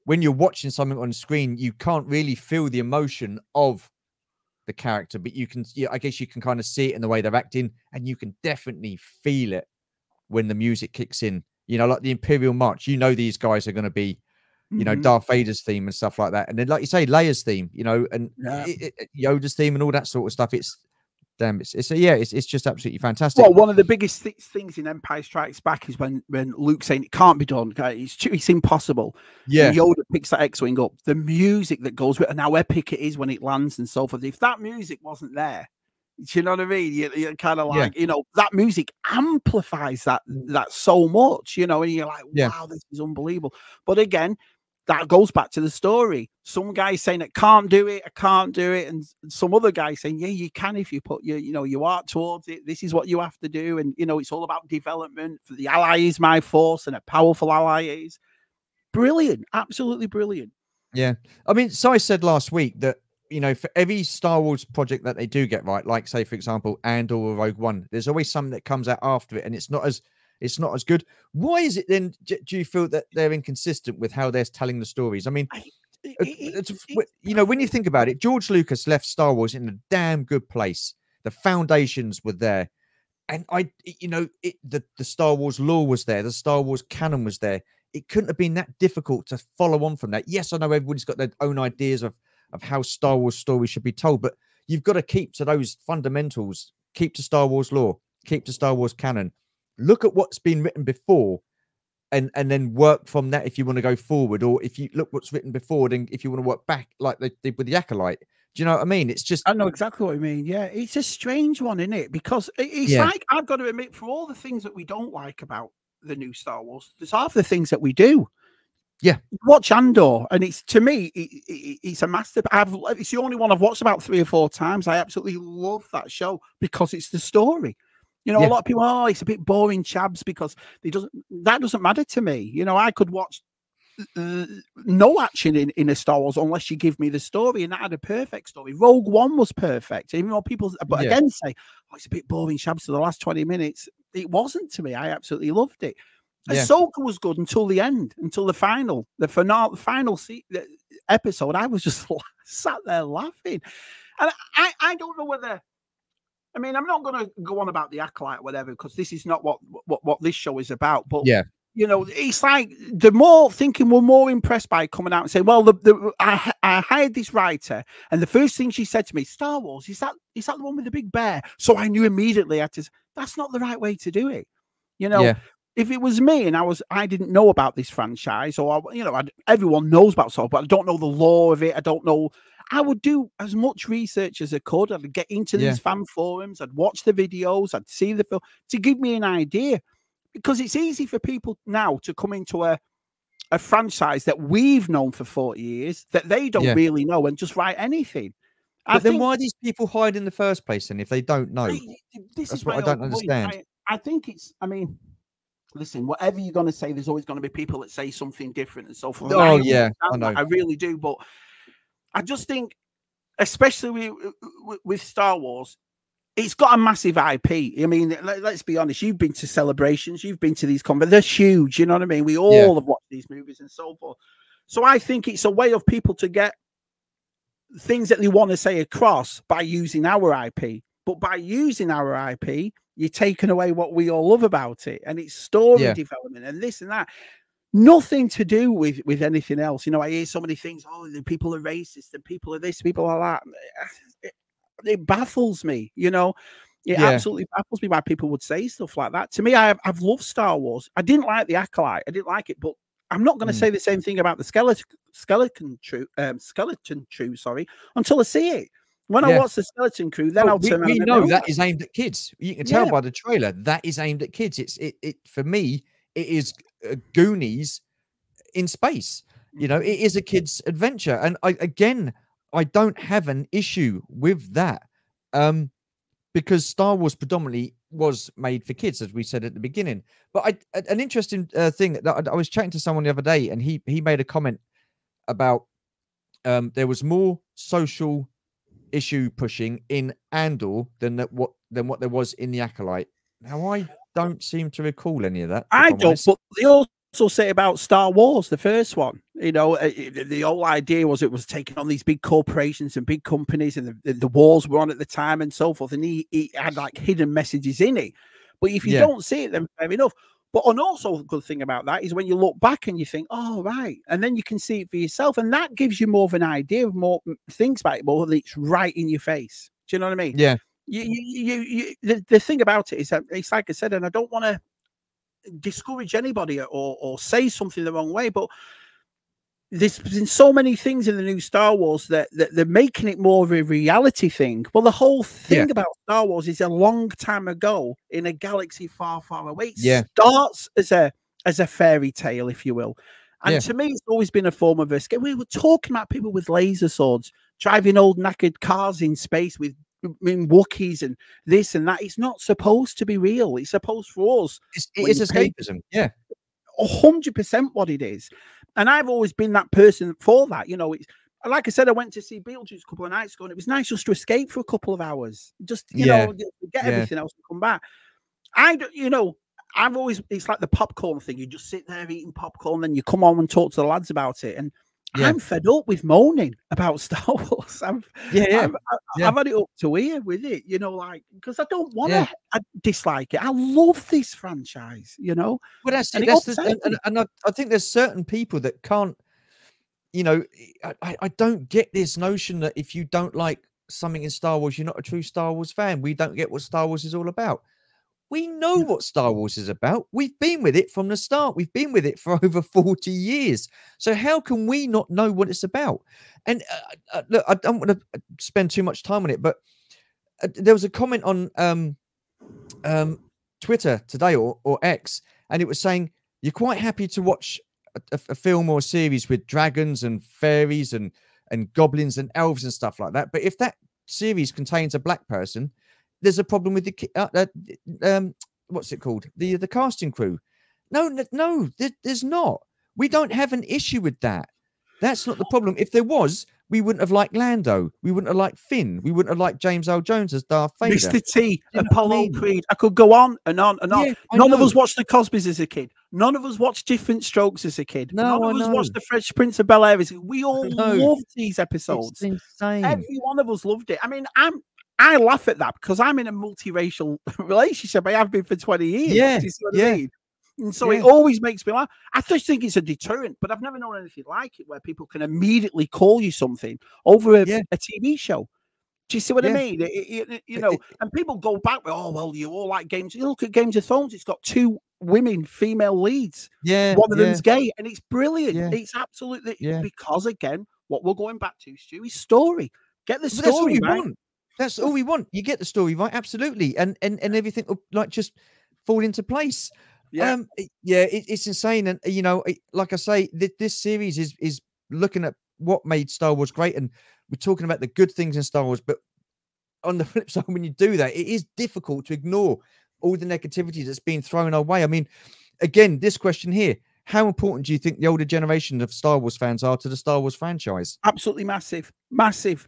when you're watching something on screen, you can't really feel the emotion of the character, but you can, I guess you can kind of see it in the way they're acting, and you can definitely feel it when the music kicks in. You know, like the Imperial March, you know, these guys are going to be, you know, Darth Vader's theme and stuff like that. And then, like you say, Leia's theme, you know, and Yoda's theme and all that sort of stuff. It's just absolutely fantastic. Well, one of the biggest things in Empire Strikes Back is when Luke's saying it can't be done, it's impossible. Yeah, and Yoda picks that X-wing up. The music that goes with it, and how epic it is when it lands and so forth. If that music wasn't there, do you know what I mean? You're kind of like, you know, that music amplifies that so much, you know, and you're like, wow, this is unbelievable. But again, that goes back to the story. Some guys saying I can't do it, and some other guys saying, yeah, you can if you put you art towards it. This is what you have to do, and you know, it's all about development. For the ally is my force, and a powerful ally is brilliant, absolutely brilliant. Yeah, I mean, Si said last week that, you know, for every Star Wars project that they do get right, like say for example Andor or Rogue One, there's always something that comes out after it, and it's not as good. Why is it then? Do you feel that they're inconsistent with how they're telling the stories? I mean, you know, when you think about it, George Lucas left Star Wars in a damn good place. The foundations were there, and the Star Wars lore was there. The Star Wars canon was there. It couldn't have been that difficult to follow on from that. Yes, I know everybody's got their own ideas of how Star Wars stories should be told, but you've got to keep to those fundamentals, keep to Star Wars lore, keep to Star Wars canon, look at what's been written before, and then work from that if you want to go forward, or if you look what's written before, then if you want to work back like they did with the Acolyte. Do you know what I mean? It's just, I know exactly what you mean. Yeah, it's a strange one, isn't it? Because it's like, I've got to admit, for all the things that we don't like about the new Star Wars, there's half the things that we do. Yeah, watch Andor, and it's, to me, it's a master. It's the only one I've watched about 3 or 4 times. I absolutely love that show because it's the story. You know, a lot of people, oh, it's a bit boring, chabs, because that doesn't matter to me. You know, I could watch no action in a Star Wars unless you give me the story, and that had a perfect story. Rogue One was perfect, even though people, but again, say, oh, it's a bit boring, chabs, for the last 20 minutes. It wasn't to me. I absolutely loved it. Ahsoka was good until the end, until the final episode. I was just sat there laughing, and I don't know whether. I mean, I'm not going to go on about the Acolyte or whatever, because this is not what this show is about. But you know, it's like the more thinking we're more impressed by coming out and saying, well, I hired this writer, and the first thing she said to me, Star Wars, is that the one with the big bear? So I knew immediately that's not the right way to do it. You know. If it was me and I didn't know about this franchise, or everyone knows about Star Wars, but I don't know the lore of it. I don't know. I would do as much research as I could. I'd get into these fan forums. I'd watch the videos. I'd see the film to give me an idea, because it's easy for people now to come into a franchise that we've known for 40 years that they don't really know and just write anything. But then why do these people hide in the first place? And if they don't know, that's what I don't understand. I think it's. I mean. Listen, whatever you're going to say, there's always going to be people that say something different and so forth. Oh, yeah, I know. I really do. But I just think, especially with Star Wars, it's got a massive IP. I mean, let's be honest. You've been to celebrations. You've been to these conferences. They're huge. You know what I mean? We all have watched these movies and so forth. So I think it's a way of people to get things that they want to say across by using our IP. But by using our IP, you're taking away what we all love about it, and it's story development and this and that. Nothing to do with anything else. You know, I hear so many things. Oh, the people are racist, and people are this, people are that. It baffles me. You know, it absolutely baffles me why people would say stuff like that. To me, I've loved Star Wars. I didn't like the Acolyte. I didn't like it, but I'm not going to say the same thing about the skeleton troop. Sorry, until I see it. When I watch the Skeleton Crew, then I'll turn around. We know that is aimed at kids. You can tell by the trailer that is aimed at kids. It for me, it is Goonies in space. You know, it is a kid's adventure, and I don't have an issue with that, because Star Wars predominantly was made for kids, as we said at the beginning. But an interesting thing that I was chatting to someone the other day, and he made a comment about there was more social issue pushing in Andor than what there was in the Acolyte. Now I don't seem to recall any of that. I don't, but they also say about Star Wars, the first one. You know, the whole idea was it was taking on these big corporations and big companies, and the wars were on at the time and so forth. And he had like hidden messages in it. But if you don't see it, then fair enough. But also a good thing about that is when you look back and you think, oh, right. And then you can see it for yourself. And that gives you more of an idea of more things about it, more that it's right in your face. Do you know what I mean? Yeah. The thing about it is that it's like I said, and I don't want to discourage anybody or say something the wrong way, but there's been so many things in the new Star Wars that they're making it more of a reality thing. Well, the whole thing about Star Wars is a long time ago in a galaxy far, far away. It starts as a fairy tale, if you will. And to me, it's always been a form of escape. We were talking about people with laser swords, driving old knackered cars in space with Wookiees and this and that. It's not supposed to be real. It's supposed for us. It is escapism. 100% what it is. And I've always been that person for that. You know, it's like I said, I went to see Beetlejuice a couple of nights ago, and it was nice just to escape for a couple of hours, just you know, get everything else and come back. You know, I've always, it's like the popcorn thing. You just sit there eating popcorn, then you come on and talk to the lads about it. And I'm fed up with moaning about Star Wars. I've had it up to here with it, you know, like, because I don't want to dislike it. I love this franchise, you know. Well, and I think there's certain people that can't, you know, I don't get this notion that if you don't like something in Star Wars, you're not a true Star Wars fan. We don't get what Star Wars is all about. We know what Star Wars is about. We've been with it from the start. We've been with it for over 40 years. So how can we not know what it's about? And look, I don't want to spend too much time on it, but there was a comment on Twitter today or X, and it was saying you're quite happy to watch a film or a series with dragons and fairies and goblins and elves and stuff like that. But if that series contains a black person, there's a problem with the what's it called? The casting crew. No, there's not. We don't have an issue with that. That's not the problem. If there was, we wouldn't have liked Lando. We wouldn't have liked Finn. We wouldn't have liked James Earl Jones as Darth Vader. Mr. T, Apollo Creed. I could go on and on and on. Yeah, None of us watched the Cosbys as a kid. None of us watched Different Strokes as a kid. None of us watched the Fresh Prince of Bel-Air as a kid. We all loved these episodes. It's insane. Every one of us loved it. I mean, I laugh at that because I'm in a multiracial relationship. I have been for 20 years. Yeah. Do you see what I mean? And so it always makes me laugh. I just think it's a deterrent, but I've never known anything like it where people can immediately call you something over a TV show. Do you see what I mean? You know, and people go back with, oh, well, you all like games. You look at Games of Thrones, it's got 2 women, female leads. Yeah. One of them's gay, and it's brilliant. Yeah. It's absolutely, because again, what we're going back to, Stu, is story. Get the story right. That's all we want. You get the story right, absolutely, and everything will like just fall into place. Yeah, it's insane, and you know, like I say, this series is looking at what made Star Wars great, and we're talking about the good things in Star Wars. But on the flip side, when you do that, it is difficult to ignore all the negativity that's being thrown our way. I mean, again, this question here: how important do you think the older generation of Star Wars fans are to the Star Wars franchise? Absolutely massive, massive.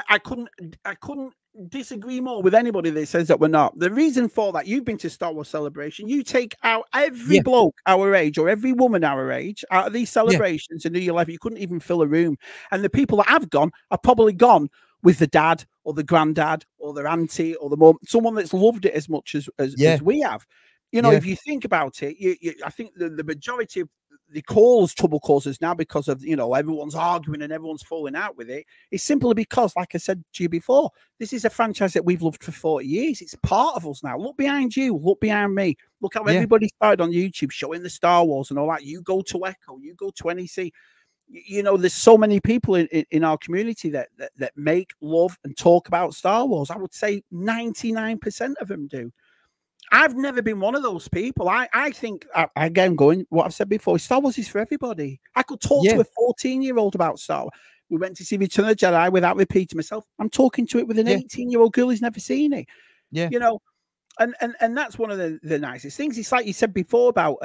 I couldn't disagree more with anybody that says that we're not. The reason for that, you've been to Star Wars Celebration. You take out every bloke our age or every woman our age out of these celebrations in New Year Life. You couldn't even fill a room. And the people that have gone have probably gone with the dad or the granddad or their auntie or the mum, someone that's loved it as much as we have. You know, if you think about it, I think the majority of the trouble causers now, because of, you know, everyone's arguing and everyone's falling out with it, is simply because, like I said to you before, this is a franchise that we've loved for 40 years. It's part of us now. Look behind you. Look behind me. Look how everybody started on YouTube showing the Star Wars and all that. You go to Echo. You go to NEC. you know, there's so many people in our community that make, love, and talk about Star Wars. I would say 99% of them do. I've never been one of those people. I think, again, going what I've said before, Star Wars is for everybody. I could talk to a 14-year-old about Star Wars. We went to see Return of the Jedi without repeating myself. I'm talking to it with an 18-year-old girl who's never seen it. Yeah. You know, and that's one of the nicest things. It's like you said before about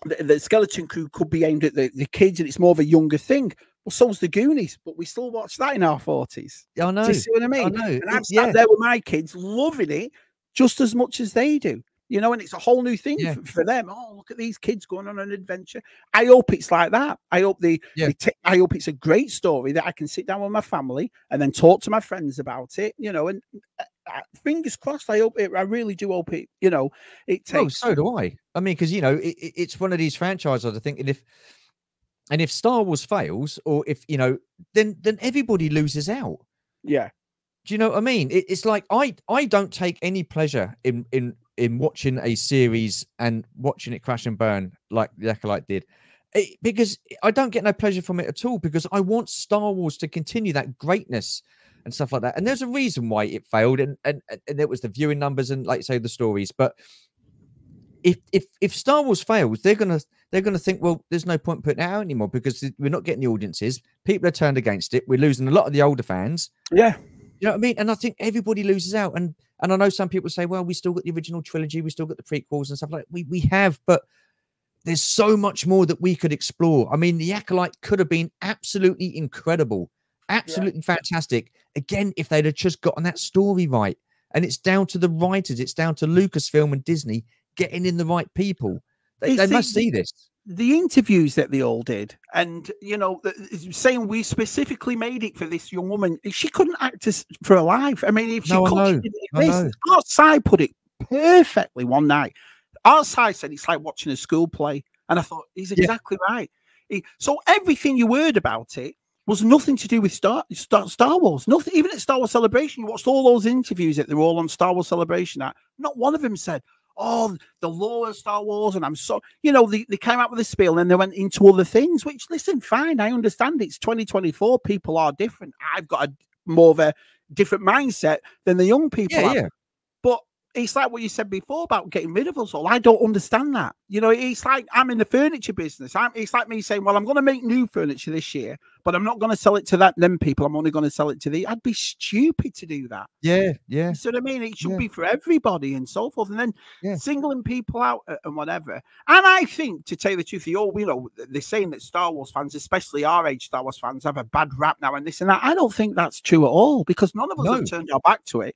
the Skeleton Crew could be aimed at the kids, and it's more of a younger thing. Well, so's the Goonies, but we still watch that in our 40s. I know. Do you see what I mean? I know. And I'm sat there with my kids loving it just as much as they do. You know, and it's a whole new thing for them. Oh, look at these kids going on an adventure. I hope it's like that. I hope I hope it's a great story that I can sit down with my family and then talk to my friends about it. You know, and fingers crossed. I really do hope it. You know, it takes. Oh, so do I. I mean, because you know, it's one of these franchises. I think, and if Star Wars fails, or if you know, then everybody loses out. Yeah. Do you know what I mean? It's like I don't take any pleasure in watching a series and watching it crash and burn like the Acolyte did, because I don't get no pleasure from it at all, because I want Star Wars to continue that greatness and stuff like that. And there's a reason why it failed, and it was the viewing numbers and, like you say, the stories. But if Star Wars fails, they're gonna think, well, there's no point putting it out anymore because we're not getting the audiences. People are turned against it. We're losing a lot of the older fans. Yeah. You know what I mean? And I think everybody loses out. And I know some people say, well, we still got the original trilogy, we still got the prequels and stuff like that. We have, but there's so much more that we could explore. I mean, the Acolyte could have been absolutely incredible, absolutely fantastic. Again, if they'd have just gotten that story right. And it's down to the writers, it's down to Lucasfilm and Disney getting in the right people. They must see this. The interviews that they all did, and you know, saying we specifically made it for this young woman, she couldn't act for her life. I mean, if she could, Outside put it perfectly one night. Outside said it's like watching a school play, and I thought he's exactly right. So everything you heard about it was nothing to do with Star Wars. Nothing. Even at Star Wars Celebration, you watched all those interviews that they were all on Star Wars Celebration. Not one of them said, oh, the lore of Star Wars, and I'm so, you know, they came out with a spiel and then they went into other things, which, listen, fine, I understand it's 2024, people are different. I've got more of a different mindset than the young people have. Yeah. But it's like what you said before about getting rid of us all. I don't understand that. You know, it's like I'm in the furniture business. It's like me saying, well, I'm going to make new furniture this year, but I'm not going to sell it to them people. I'm only going to sell it to I'd be stupid to do that. Yeah, yeah. You see what I mean? It should be for everybody and so forth. And then singling people out and whatever. And I think, to tell you the truth, you know, they're saying that Star Wars fans, especially our age Star Wars fans, have a bad rap now and this and that. I don't think that's true at all, because none of us have turned our back to it.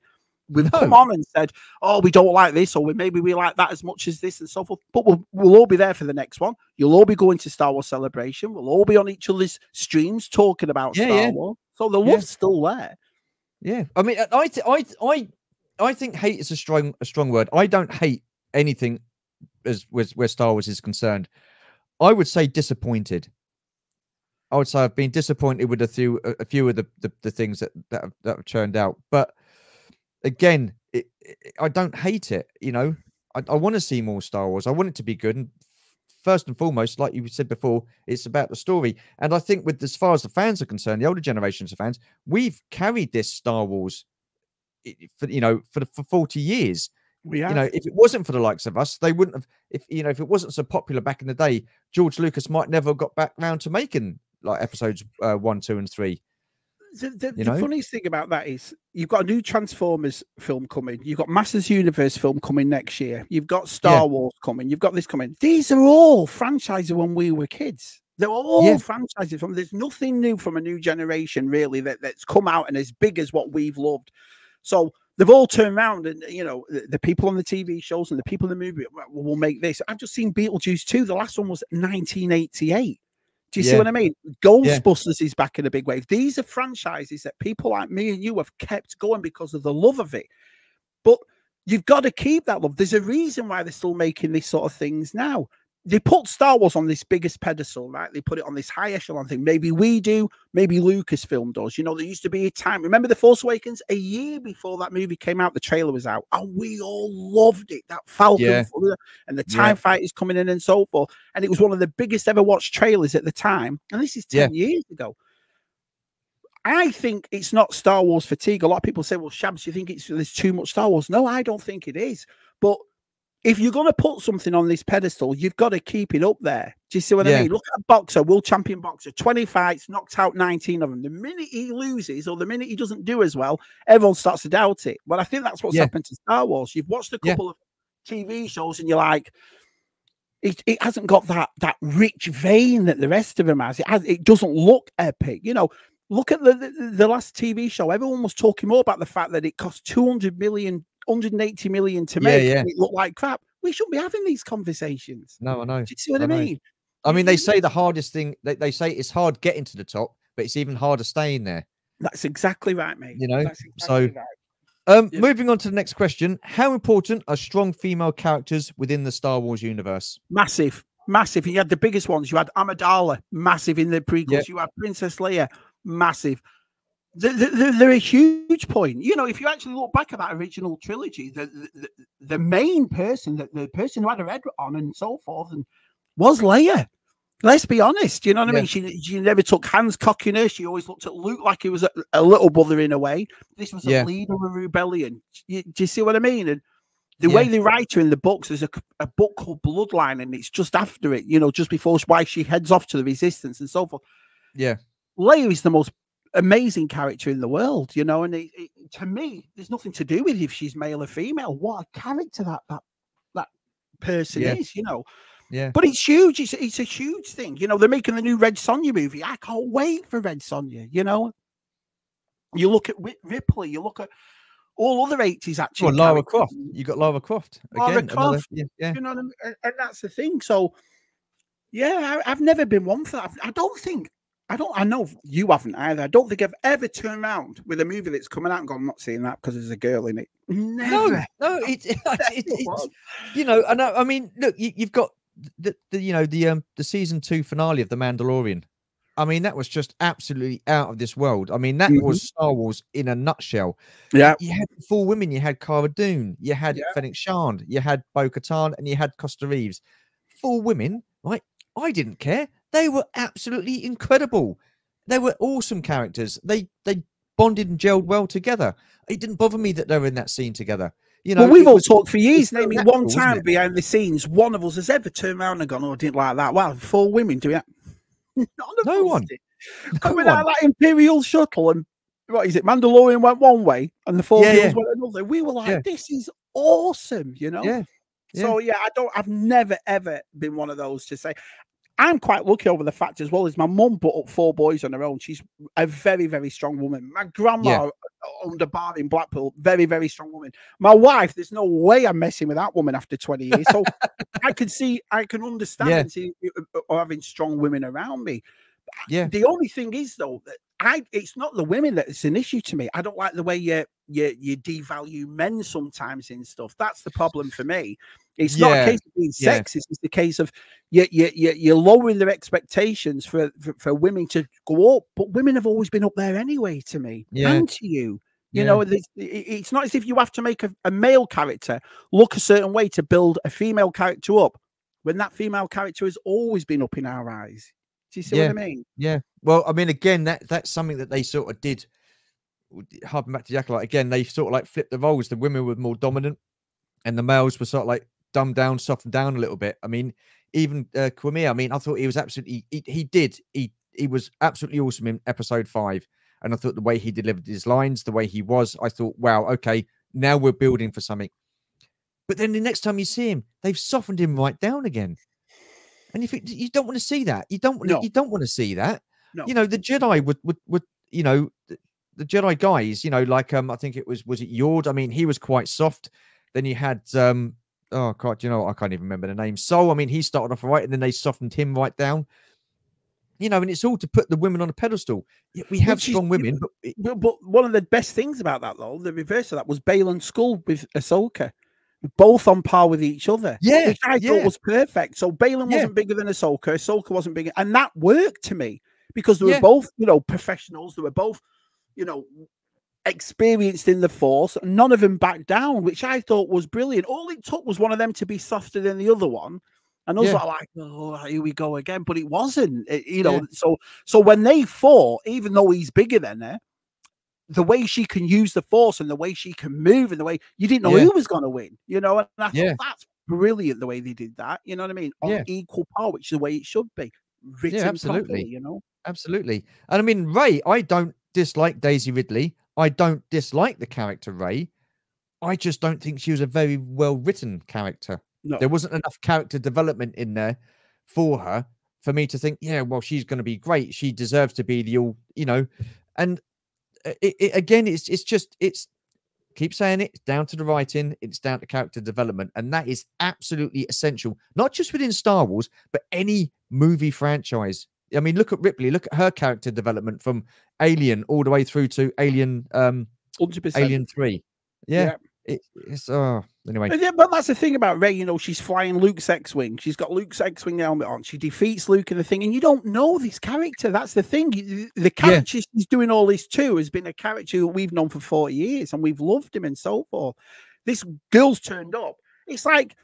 We've come on and said, oh, we don't like this, or maybe we like that as much as this and so forth. But we'll all be there for the next one. You'll all be going to Star Wars Celebration. We'll all be on each other's streams talking about Star Wars. So the love's still there. Yeah. I mean, I think hate is a strong word. I don't hate anything where Star Wars is concerned. I would say disappointed. I would say I've been disappointed with a few of the things that have churned out. But again, I don't hate it. You know, I want to see more Star Wars. I want it to be good. And first and foremost, like you said before, it's about the story. And I think as far as the fans are concerned, the older generations of fans, we've carried this Star Wars for 40 years. You know, if it wasn't for the likes of us, they wouldn't have. If it wasn't so popular back in the day, George Lucas might never have got back round to making like episodes 1, 2, and 3. The funniest thing about that is you've got a new Transformers film coming. You've got Masters Universe film coming next year. You've got Star Wars coming. You've got this coming. These are all franchises when we were kids. They're all franchises. There's nothing new from a new generation, really, that's come out and as big as what we've loved. So they've all turned around, and, you know, the people on the TV shows and the people in the movie will make this. I've just seen Beetlejuice 2. The last one was 1988. Do you see what I mean? Ghostbusters is back in a big way. These are franchises that people like me and you have kept going because of the love of it. But you've got to keep that love. There's a reason why they're still making these sort of things now. they put Star Wars on this biggest pedestal, right? They put it on this high echelon thing. Maybe we do, maybe Lucasfilm does. You know, there used to be a time. Remember The Force Awakens? A year before that movie came out, the trailer was out, and we all loved it. That Falcon and the TIE Fighters coming in and so forth. And it was one of the biggest ever watched trailers at the time. And this is 10 years ago. I think it's not Star Wars fatigue. A lot of people say, well, Shabs, you think there's too much Star Wars? No, I don't think it is. But if you're going to put something on this pedestal, you've got to keep it up there. Do you see what I mean? Look at a boxer, world champion boxer, 20 fights, knocked out 19 of them. The minute he loses or the minute he doesn't do as well, everyone starts to doubt it. But I think that's what's happened to Star Wars. You've watched a couple of TV shows and you're like, it hasn't got that rich vein that the rest of them has. It doesn't look epic. You know, look at the last TV show. Everyone was talking more about the fact that it cost 200 million, 180 million to make. And it looked like crap. We shouldn't be having these conversations. No, I know. Do you see what I mean? I mean, they say the hardest thing, they say it's hard getting to the top, but it's even harder staying there. That's exactly right, mate. You know, that's exactly right. Moving on to the next question. How important are strong female characters within the Star Wars universe? Massive. Massive. You had the biggest ones. You had Amidala, massive in the prequels. You had Princess Leia, massive. They're a huge point. You know, if you actually look back at that original trilogy, the main person, the person who had her head on and so forth, and was Leia. Let's be honest. You know what I mean? She never took hands cocking her. She always looked at Luke like he was a little brother in a way. This was a leader of a rebellion. Do you see what I mean? And the way they write her in the books, there's a book called Bloodline, and it's just after it, you know, just before why she heads off to the Resistance and so forth. Yeah. Leia is the most amazing character in the world, you know, and to me, there's nothing to do with if she's male or female. What a character that person is, you know. Yeah. But it's huge. It's a huge thing. You know, they're making the new Red Sonja movie. I can't wait for Red Sonja, you know. You look at Ripley, you look at all other 80s actually. Well, Lara Croft. You got Lara Croft. Lara Croft. You know what I mean? And that's the thing. So, yeah, I've never been one for that. I know you haven't either. I don't think I've ever turned around with a movie that's coming out and gone, I'm not seeing that because there's a girl in it. Never. No, it's you know, and I mean, look, you've got the season 2 finale of The Mandalorian. I mean, that was just absolutely out of this world. I mean, that was Star Wars in a nutshell. Yeah. You had 4 women. You had Cara Dune. You had Fennec Shand. You had Bo-Katan, and you had Costa Reeves. 4 women, right? I didn't care. They were absolutely incredible. They were awesome characters. They bonded and gelled well together. It didn't bother me that they were in that scene together. You know, well, we've all talked for years. Name me one time behind the scenes one of us has ever turned around and gone, "Oh, I didn't like that." Wow, 4 women doing that. No one. Coming out of that Imperial shuttle, and what is it? Mandalorian went one way, and the 4 girls went another. We were like, "This is awesome," you know. Yeah. So I've never ever been one of those to say. I'm quite lucky over the fact as well as my mum brought up 4 boys on her own. She's a very, very strong woman. My grandma owned a bar in Blackpool, very, very strong woman. My wife, there's no way I'm messing with that woman after 20 years. So I can understand and see having strong women around me. Yeah. The only thing is though, that it's not the women that's an issue to me. I don't like the way you devalue men sometimes in stuff. That's the problem for me. It's not a case of being sexist. It's the case of you're lowering their expectations for women to go up. But women have always been up there anyway to me and to you. You know, it's not as if you have to make a male character look a certain way to build a female character up when that female character has always been up in our eyes. Do you see what I mean? Yeah. Well, I mean, again, that's something that they sort of did. Harping back to Jack, again, they sort of like flipped the roles. The women were more dominant, and the males were sort of like dumbed down, softened down a little bit. I mean, even Kwame, I mean, I thought he was absolutely, he was absolutely awesome in episode 5. And I thought the way he delivered his lines, the way he was, I thought, wow, okay, now we're building for something. But then the next time you see him, they've softened him right down again. And if you don't want to see that, you don't want to see that. No. You know, the Jedi would you know, the Jedi guys, you know, like I think it was it Yord? I mean, he was quite soft. Then you had oh god, you know, I can't even remember the name. So I mean, he started off right, and then they softened him right down. You know, and it's all to put the women on a pedestal. We have strong women, but one of the best things about that, though, the reverse of that was Baylan Skull with Ahsoka. both on par with each other. Yeah, which I thought was perfect. So Balin wasn't bigger than Ahsoka. Ahsoka wasn't bigger, and that worked to me because they were both, you know, professionals. They were both, you know, experienced in the Force. None of them backed down, which I thought was brilliant. All it took was one of them to be softer than the other one. And I was like, oh, here we go again. But it wasn't, you know. So when they fought, even though he's bigger than her, the way she can use the Force and the way she can move and the way you didn't know who was going to win, you know. And I thought that's brilliant the way they did that. You know what I mean? On equal par, which is the way it should be. Written absolutely. properly, you know. Absolutely. And I mean, Rey, I don't dislike Daisy Ridley. I don't dislike the character Rey. I just don't think she was a very well written character. No. There wasn't enough character development in there for her for me to think, yeah, well, she's going to be great. She deserves to be the all, you know. And again, it's keep saying it. It's down to the writing. It's down to character development, and that is absolutely essential. Not just within Star Wars, but any movie franchise. I mean, look at Ripley. Look at her character development from Alien all the way through to Alien, 100%. Alien 3. Yeah. It's anyway. But that's the thing about Rey, you know, she's flying Luke's X-Wing. She's got Luke's X-Wing helmet on. She defeats Luke in the thing, and you don't know this character. That's the thing. The character she's doing all this too has been a character that we've known for 40 years, and we've loved him and so forth. This girl's turned up. It's like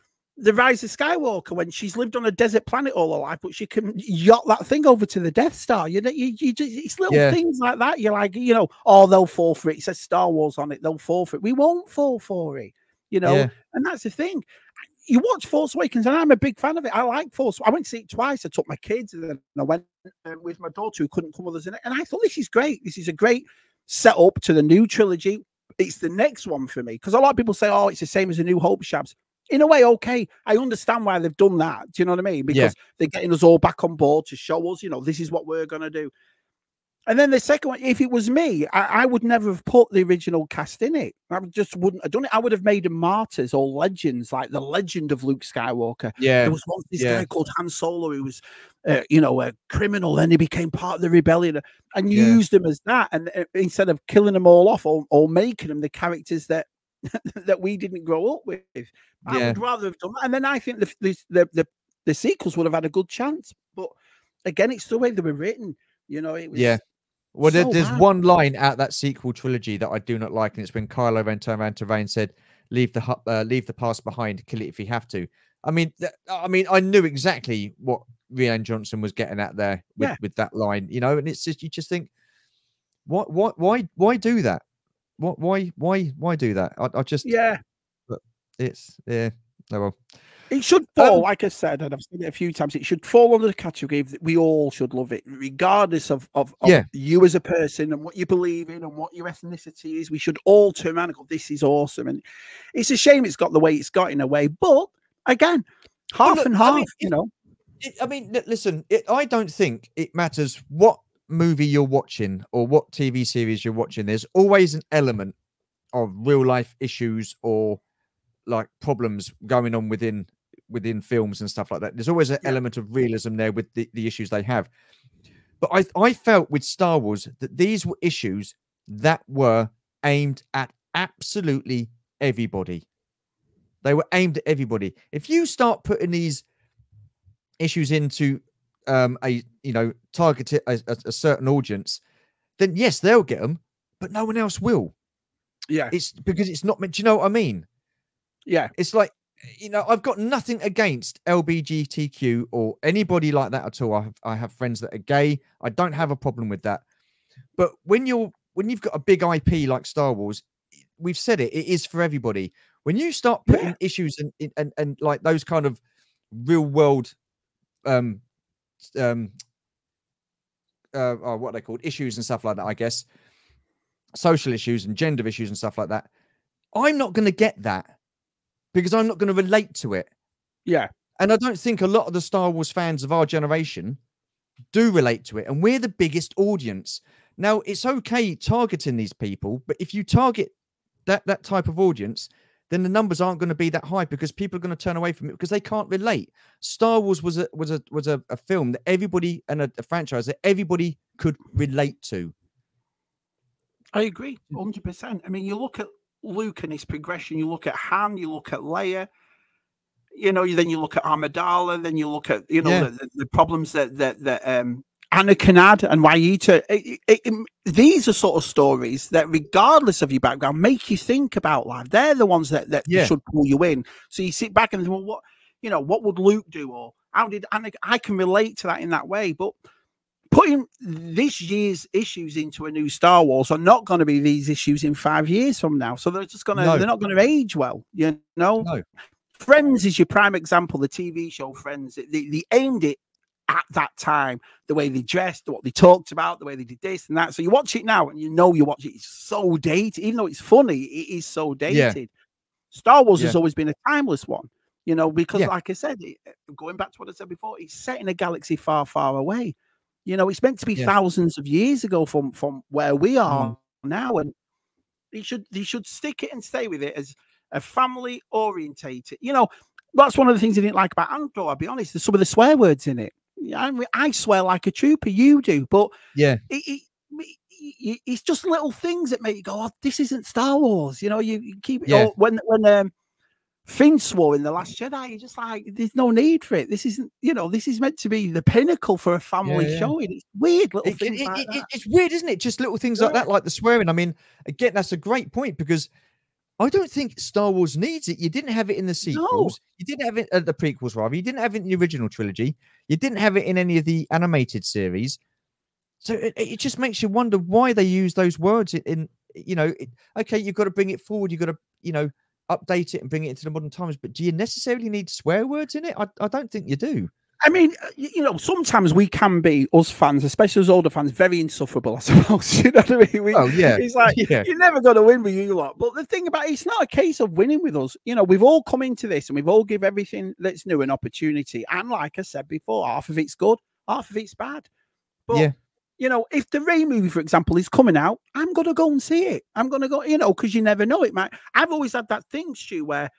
the Rise of Skywalker when she's lived on a desert planet all her life, but she can yacht that thing over to the Death Star. You know, you just, it's little things like that. You're like, you know, oh, they'll fall for it. It says Star Wars on it. They'll fall for it. We won't fall for it. You know, and that's the thing. You watch Force Awakens, and I'm a big fan of it. I like Force. I went to see it twice. I took my kids, and then I went with my daughter who couldn't come with us in it. And I thought, this is great. This is a great setup to the new trilogy. It's the next one for me because a lot of people say, oh, it's the same as A New Hope, Shabs. In a way, okay, I understand why they've done that. Do you know what I mean? Because they're getting us all back on board to show us, you know, this is what we're going to do. And then the second one, if it was me, I would never have put the original cast in it. I just wouldn't have done it. I would have made them martyrs or legends, like the legend of Luke Skywalker. There was once this guy called Han Solo who was, you know, a criminal. Then he became part of the rebellion and used them as that. And instead of killing them all off or making them the characters that that we didn't grow up with, I would rather have done that. And then I think the sequels would have had a good chance. But again, it's the way they were written. You know, it was well, there's one line out that sequel trilogy that I do not like, and it's when Kylo Ren turned around to Rey and said, leave the past behind, kill it if you have to. I mean, I knew exactly what Rian Johnson was getting at there with that line, you know, and it's just, you just think, why do that? Why do that? I just, but it's, oh well. It should fall, like I said, and I've said it a few times, it should fall under the category that we all should love it, regardless of you as a person and what you believe in and what your ethnicity is. We should all turn around and go, this is awesome. And it's a shame it's got the way it's got in a way. But again, half and half, you know. I mean, listen, I don't think it matters what movie you're watching or what TV series you're watching. There's always an element of real life issues or like problems going on within films and stuff like that. There's always an element of realism there with the issues they have. But I felt with Star Wars that these were issues that were aimed at absolutely everybody. They were aimed at everybody. If you start putting these issues into targeted a certain audience, then yes, they'll get them, but no one else will. Yeah, it's because it's not meant. Do you know what I mean? Yeah, it's like, you know, I've got nothing against LGBTQ or anybody like that at all. I have friends that are gay. I don't have a problem with that. But when you've got a big IP like Star Wars, we've said it is for everybody. When you start putting issues and like those kind of real world what are they called, issues and stuff like that, I guess, social issues and gender issues and stuff like that, I'm not going to get that because I'm not going to relate to it. Yeah. And I don't think a lot of the Star Wars fans of our generation do relate to it. And we're the biggest audience. Now, it's okay targeting these people, but if you target that type of audience, then the numbers aren't going to be that high because people are going to turn away from it because they can't relate. Star Wars was a film that everybody, and a franchise that everybody could relate to. I agree, 100%. I mean, you look at Luke and his progression. You look at Han, you look at Leia, you know, then you look at Amidala, then you look at, you know, the problems that Anakin had and why you these are sort of stories that, regardless of your background, make you think about life. They're the ones that should pull you in. So you sit back and think, well, what, you know, what would Luke do, or how did Anakin? I can relate to that in that way. But putting this year's issues into a new Star Wars are not going to be these issues in 5 years from now. So they're just going to, they're not going to age well, you know. No. Friends is your prime example. The TV show Friends, they aimed it at that time, the way they dressed, what they talked about, the way they did this and that. So you watch it now and you know you watch it. It's so dated. Even though it's funny, it is so dated. Yeah. Star Wars has always been a timeless one, you know, because like I said, going back to what I said before, it's set in a galaxy far, far away. You know, it's meant to be thousands of years ago from where we are now. And they should stick it and stay with it as a family orientated. You know, that's one of the things I didn't like about Andor, I'll be honest. There's some of the swear words in it. I swear like a trooper, you do, but it's just little things that make you go, oh, this isn't Star Wars. You know, you keep it when Finn swore in The Last Jedi, you're just like, there's no need for it. This isn't, you know, this is meant to be the pinnacle for a family show. It's weird little things like that. It's weird, isn't it? Just little things like that, like the swearing. I mean, again, that's a great point, because I don't think Star Wars needs it. You didn't have it in the sequels. You didn't have it the prequels, rather. You didn't have it in the original trilogy. You didn't have it in any of the animated series. So it just makes you wonder why they use those words in you know, okay, you've got to bring it forward. You've got to, you know, update it and bring it into the modern times. But do you necessarily need swear words in it? I don't think you do. I mean, you know, sometimes we can be, us fans, especially as older fans, very insufferable, I suppose. You know what I mean? It's like, you're never going to win with you lot. But the thing about it, it's not a case of winning with us. You know, we've all come into this and we've all give everything that's new an opportunity. And like I said before, half of it's good, half of it's bad. But, you know, if the Rey movie, for example, is coming out, I'm going to go and see it. I'm going to go, you know, because you never know. It might. I've always had that thing, Stu, where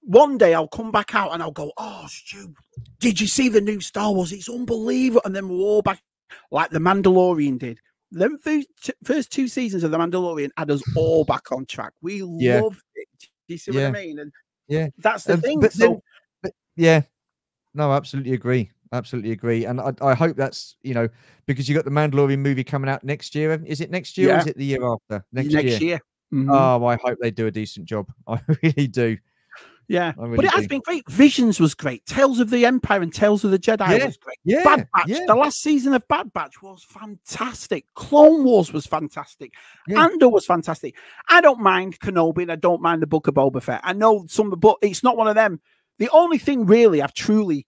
one day I'll come back out and I'll go, oh, Stu, did you see the new Star Wars? It's unbelievable. And then we're all back like The Mandalorian did. The first 2 seasons of The Mandalorian had us all back on track. We loved it. Do you see what I mean? And that's the thing. No, absolutely agree. Absolutely agree. And I hope that's, you know, because you got the Mandalorian movie coming out next year. Is it next year or is it the year after? Next year. Oh, I hope they do a decent job. I really do. Yeah, really but it has been great. Visions was great. Tales of the Empire and Tales of the Jedi was great. Bad Batch, the last season of Bad Batch was fantastic. Clone Wars was fantastic. Andor was fantastic. I don't mind Kenobi and I don't mind the Book of Boba Fett. I know some, but it's not one of them. The only thing really I've truly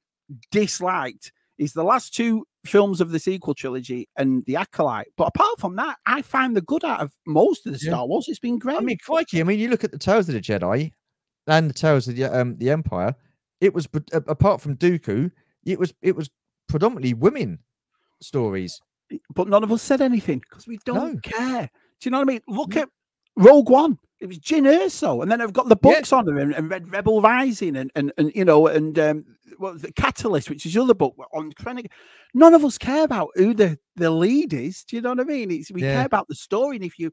disliked is the last 2 films of the sequel trilogy and The Acolyte. But apart from that, I find the good out of most of the Star Wars. It's been great. I mean, crikey. I mean, you look at the Tales of the Jedi and the Tales of the Empire. It was, apart from Dooku, it was predominantly women stories. But none of us said anything because we don't care. Do you know what I mean? Look at Rogue One. It was Jyn Erso, and then I've got the books on them and read Rebel Rising and you know, and the Catalyst, which is the other book on Krennic. None of us care about who the lead is. Do you know what I mean? We care about the story. And if you,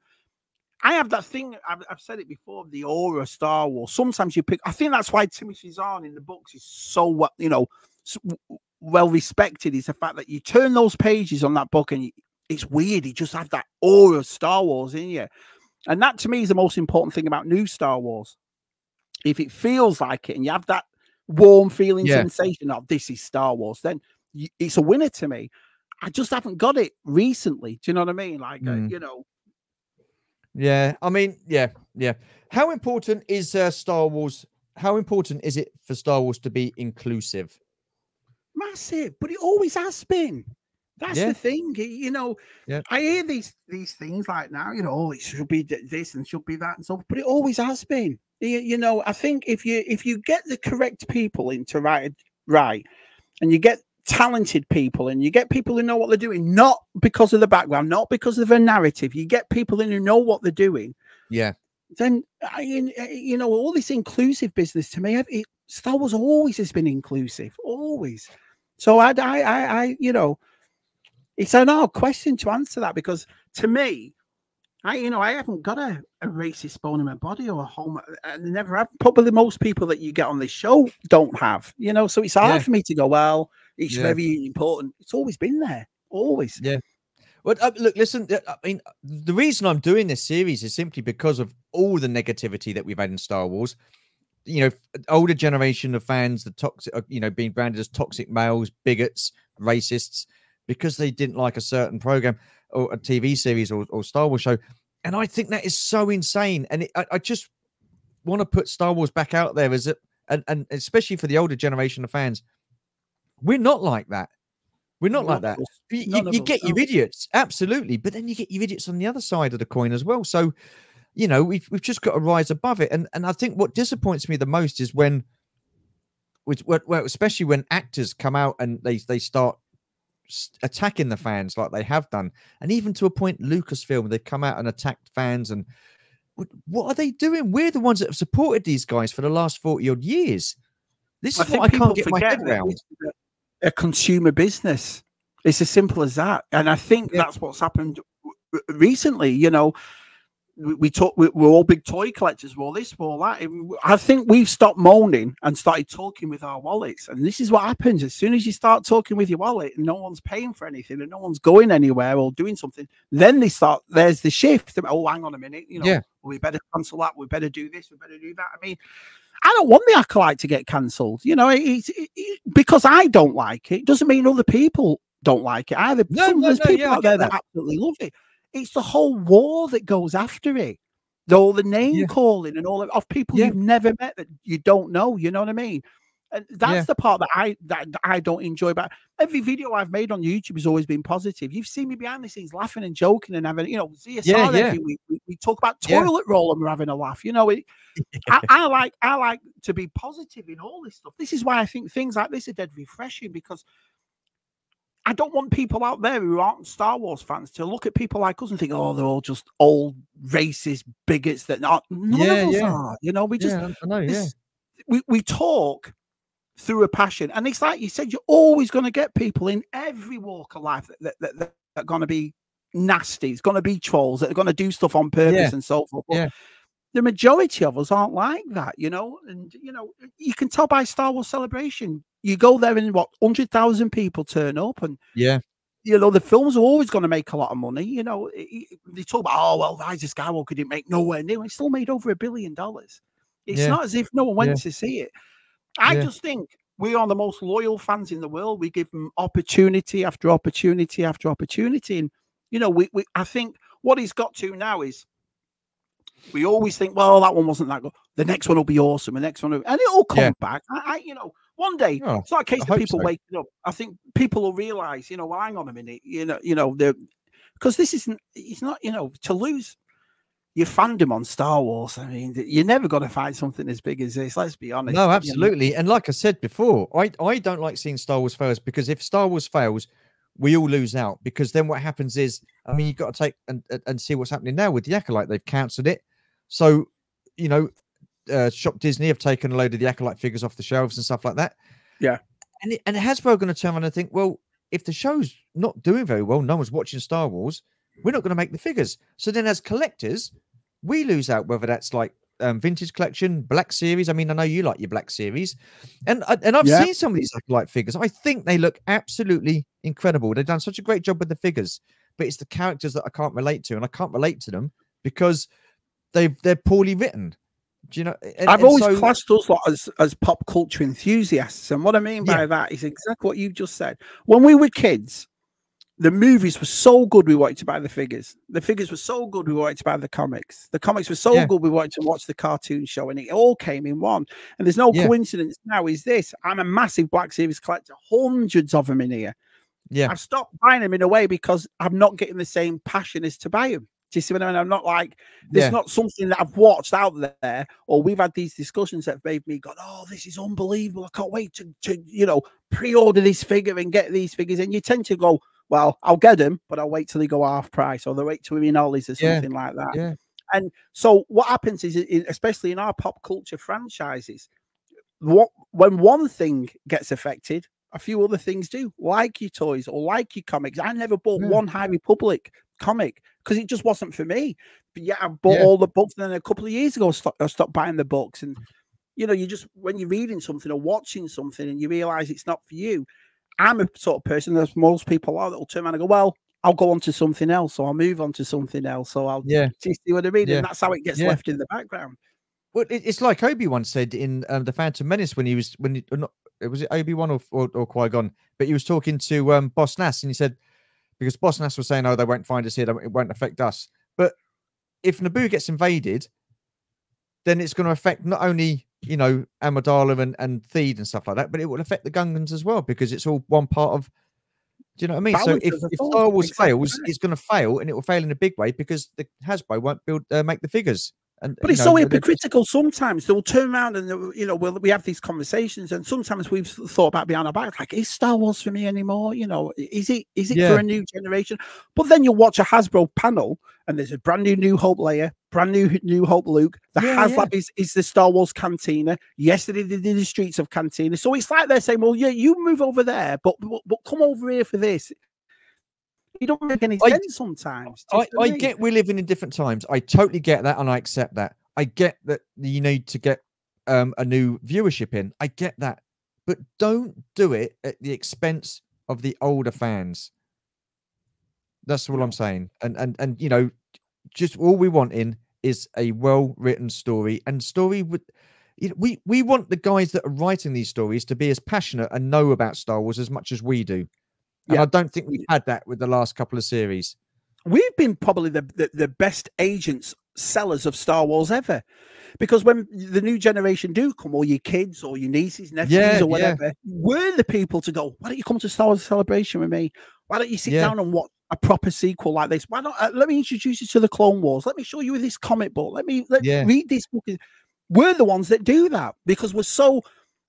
I have that thing, I've said it before, the aura of Star Wars. Sometimes you pick, I think that's why Timothy Zahn in the books is so, you know, well respected, is the fact that you turn those pages on that book and it's weird. You just have that aura of Star Wars in you. And that to me is the most important thing about new Star Wars. If it feels like it and you have that warm feeling sensation of this is Star Wars, then it's a winner to me. I just haven't got it recently. Do you know what I mean? Like, you know. Yeah, I mean, yeah. How important is Star Wars? How important is it for Star Wars to be inclusive? Massive, but it always has been. That's the thing, you know. I hear these things like now, you know, oh, it should be this and should be that and so, but it always has been. You know, I think if you get the correct people in to write right, and you get talented people and you get people who know what they're doing, not because of the background, not because of a narrative, you get people in who know what they're doing. Yeah. Then you know, all this inclusive business to me, Star Wars always has been inclusive, always. So I you know. It's an hard question to answer that because to me, I haven't got a racist bone in my body or a home. I never have. Probably most people that you get on this show don't have, so it's hard for me to go, well, it's very important. It's always been there. Always. Yeah. Well, look, listen, I mean, the reason I'm doing this series is simply because of all the negativity that we've had in Star Wars. Older generation of fans, the toxic, being branded as toxic males, bigots, racists, because they didn't like a certain program or a TV series or Star Wars show. And I think that is so insane. And I just want to put Star Wars back out there and especially for the older generation of fans. We're not like that. We're not like that. You get your idiots, absolutely, but then you get your idiots on the other side of the coin as well. So, we've just got to rise above it. And I think what disappoints me the most is when, especially when actors come out and they start attacking the fans like they have done, and even to a point, Lucasfilm, they've come out and attacked fans. And what are they doing? We're the ones that have supported these guys for the last 40 odd years. This is what I can't get my head around. A consumer business. It's as simple as that. And I think that's what's happened recently. We're all big toy collectors, we're all this, we're all that. I think we've stopped moaning and started talking with our wallets. And this is what happens. As soon as you start talking with your wallet and no one's paying for anything and no one's going anywhere or doing something, then there's the shift. Oh, hang on a minute, we better cancel that, we better do this, we better do that. I mean, I don't want the Acolyte to get cancelled. Because I don't like it doesn't mean other people don't like it either. There's people out there that absolutely love it. It's the whole war that goes after it. All the name calling and all of people you've never met that you don't know. You know what I mean? And that's the part that I don't enjoy about every video I've made on YouTube has always been positive. You've seen me behind the scenes laughing and joking and having, CSR every week. We talk about toilet roll and we're having a laugh. I like to be positive in all this stuff. This is why I think things like this are dead refreshing, because I don't want people out there who aren't Star Wars fans to look at people like us and think, oh, they're all just old racist bigots that none of us are. We just we talk through a passion. And it's like you said, you're always going to get people in every walk of life that are going to be nasty. It's going to be trolls that are going to do stuff on purpose and so forth. But the majority of us aren't like that, and, you can tell by Star Wars Celebration. You go there and 100,000 people turn up and, the films are always going to make a lot of money. They talk about, oh, well, Rise of Skywalker didn't make nowhere near. It still made over $1 billion. It's not as if no one went to see it. I just think we are the most loyal fans in the world. We give them opportunity after opportunity after opportunity. And, I think what he's got to now is we always think, well, that one wasn't that good. The next one will be awesome. The next one and it'll come back. One day, it's not a case of people waking up. I think people will realize, well, hang on a minute, because it's not, to lose your fandom on Star Wars. I mean, you're never going to find something as big as this. Let's be honest. No, absolutely. And like I said before, I don't like seeing Star Wars fails, because if Star Wars fails, we all lose out. Because then what happens is, I mean, you've got to take and see what's happening now with the Acolyte. They've cancelled it. So, Shop Disney have taken a load of the Acolyte figures off the shelves and stuff like that. Yeah. And Hasbro going to turn around and think, well, if the show's not doing very well, no one's watching Star Wars, we're not going to make the figures. So then as collectors, we lose out, whether that's like vintage collection, Black Series. I mean, I know you like your Black Series. And I've seen some of these Acolyte figures. I think they look absolutely incredible. They've done such a great job with the figures, but it's the characters that I can't relate to. And I can't relate to them because they're poorly written. Do you know? I've always classed us as pop culture enthusiasts, and what I mean by that is exactly what you just said. When we were kids, the movies were so good we wanted to buy the figures. The figures were so good we wanted to buy the comics. The comics were so good we wanted to watch the cartoon show, and it all came in one. And there's no coincidence now. Is this? I'm a massive Black Series collector, hundreds of them in here. Yeah, I've stopped buying them in a way because I'm not getting the same passion as to buy them. Do you see what I mean? I'm not like, there's not something that I've watched out there, or we've had these discussions that have made me go, oh, this is unbelievable. I can't wait to pre-order this figure and get these figures. And you tend to go, well, I'll get them, but I'll wait till they go half price, or they'll wait till we're in Ollie's or something like that. Yeah. And so what happens is, especially in our pop culture franchises, when one thing gets affected, a few other things do, like your toys or like your comics. I never bought one High Republic comic because it just wasn't for me. But yeah, I bought all the books, and then a couple of years ago, I stopped buying the books. And you know, you just, when you're reading something or watching something, and you realize it's not for you. I'm a sort of person, as most people are, that will turn around and go, well, I'll go on to something else, or I'll move on to something else, or I'll see what I mean. And that's how it gets left in the background. Well, it's like Obi-Wan said in The Phantom Menace when was it Obi-Wan or Qui-Gon, but he was talking to Boss Nass, and he said, because Boss Nass was saying, oh, they won't find us here, it won't affect us. But if Naboo gets invaded, then it's going to affect not only, you know, Amidala and Theed and stuff like that, but it will affect the Gungans as well, because it's all one part of, do you know what I mean? So if Star Wars fails, it's going to fail, and it will fail in a big way, because the Hasbro won't make the figures. But it's so hypocritical. Sometimes they'll turn around and, you know, we have these conversations, and sometimes we've thought about behind our back, like, is Star Wars for me anymore? You know, is it for a new generation? But then you'll watch a Hasbro panel, and there's a brand new Hope Leia, brand new Hope Luke. The HasLab is the Star Wars Cantina. Yesterday they did the Streets of Cantina. So it's like they're saying, well, yeah, you move over there, but come over here for this. You don't make any sense sometimes. I get we're living in different times. I totally get that, and I accept that. I get that you need to get a new viewership in. I get that. But don't do it at the expense of the older fans. That's all I'm saying. And you know, just all we want in is a well-written story, and story with, you know, we want the guys that are writing these stories to be as passionate and know about Star Wars as much as we do. And I don't think we've had that with the last couple of series. We've been probably the best agents, sellers of Star Wars ever. Because when the new generation do come, or your kids or your nieces, nephews or whatever, we're the people to go, why don't you come to Star Wars Celebration with me? Why don't you sit down and watch a proper sequel like this? Why don't let me introduce you to the Clone Wars? Let me show you this comic book. Let me read this book. We're the ones that do that, because we're so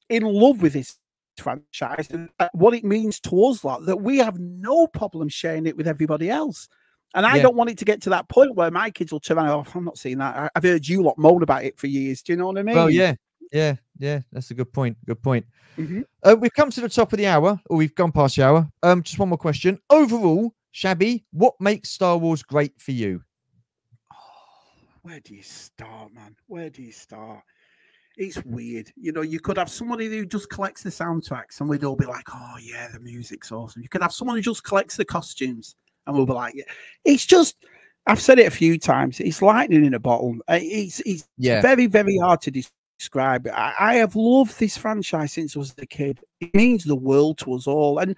in love with this franchise and what it means to us, like, that we have no problem sharing it with everybody else. And I don't want it to get to that point where my kids will turn around, oh, I'm not seeing that. I've heard you lot moan about it for years. Do you know what I mean? Well, yeah. That's a good point. Good point. We've come to the top of the hour, or we've gone past the hour. Just one more question. Overall, Shabby, what makes Star Wars great for you? Oh, where do you start, man? Where do you start? It's weird. You know, you could have somebody who just collects the soundtracks, and we'd all be like, oh, yeah, the music's awesome. You could have someone who just collects the costumes, and we'll be like, yeah. It's just, I've said it a few times, it's lightning in a bottle. It's very, very hard to describe. I have loved this franchise since I was a kid. It means the world to us all. And,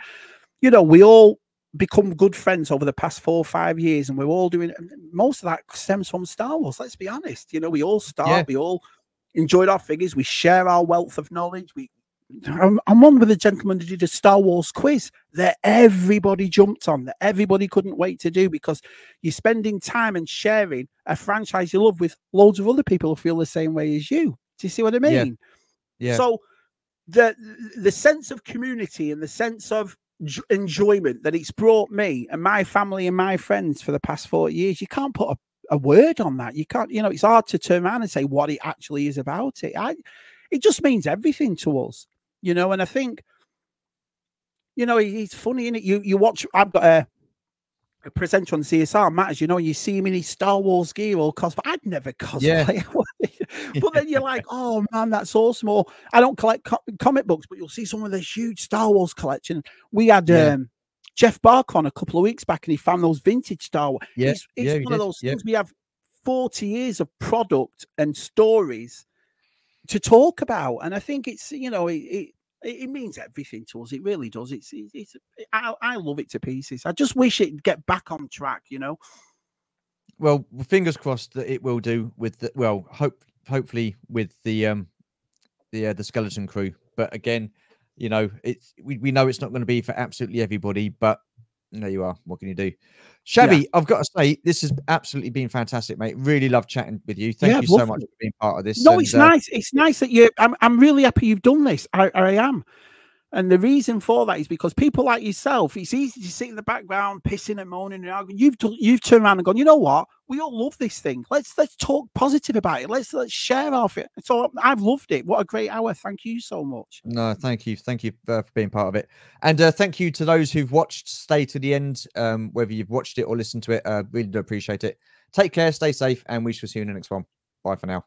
you know, we all become good friends over the past 4 or 5 years, and we're all doing, most of that stems from Star Wars, let's be honest. You know, we all start, we all enjoyed our figures, we share our wealth of knowledge. I'm on with a gentleman who did a Star Wars quiz that everybody jumped on, that everybody couldn't wait to do, because you're spending time and sharing a franchise you love with loads of other people who feel the same way as you. Do you see what I mean? Yeah. So the sense of community and the sense of enjoyment that it's brought me and my family and my friends for the past 40 years, you can't put a word on that. You can't, you know, it's hard to turn around and say what it actually is about it. It just means everything to us, you know. And I think, you know, it's funny, isn't it? You watch, I've got a presenter on CSR, Matt, as you know, you see him in his Star Wars gear or cosplay. I'd never cosplay. But then you're like, oh man, that's awesome. Or I don't collect comic books, but you'll see someone with a huge Star Wars collection. We had Jeff Bark on a couple of weeks back, and he found those vintage Star Wars. It's one of those things. We have 40 years of product and stories to talk about, and I think it's, you know, it means everything to us. It really does. I love it to pieces. I just wish it'd get back on track, you know. Well, fingers crossed that it will do with the, well, hopefully with the skeleton crew. But again, you know, we know it's not going to be for absolutely everybody, but there you are. What can you do? Shabby, I've got to say, this has absolutely been fantastic, mate. Really love chatting with you. Thank you so much for being part of this. No, it's nice. It's nice that you. I'm really happy you've done this. I am. And the reason for that is because people like yourself, it's easy to sit in the background, pissing and moaning and arguing. You've turned around and gone, you know what? We all love this thing. Let's talk positive about it. Let's share off it. So I've loved it. What a great hour. Thank you so much. No, thank you for being part of it, and thank you to those who've watched. Stay to the end, whether you've watched it or listened to it. Really do appreciate it. Take care, stay safe, and we shall see you in the next one. Bye for now.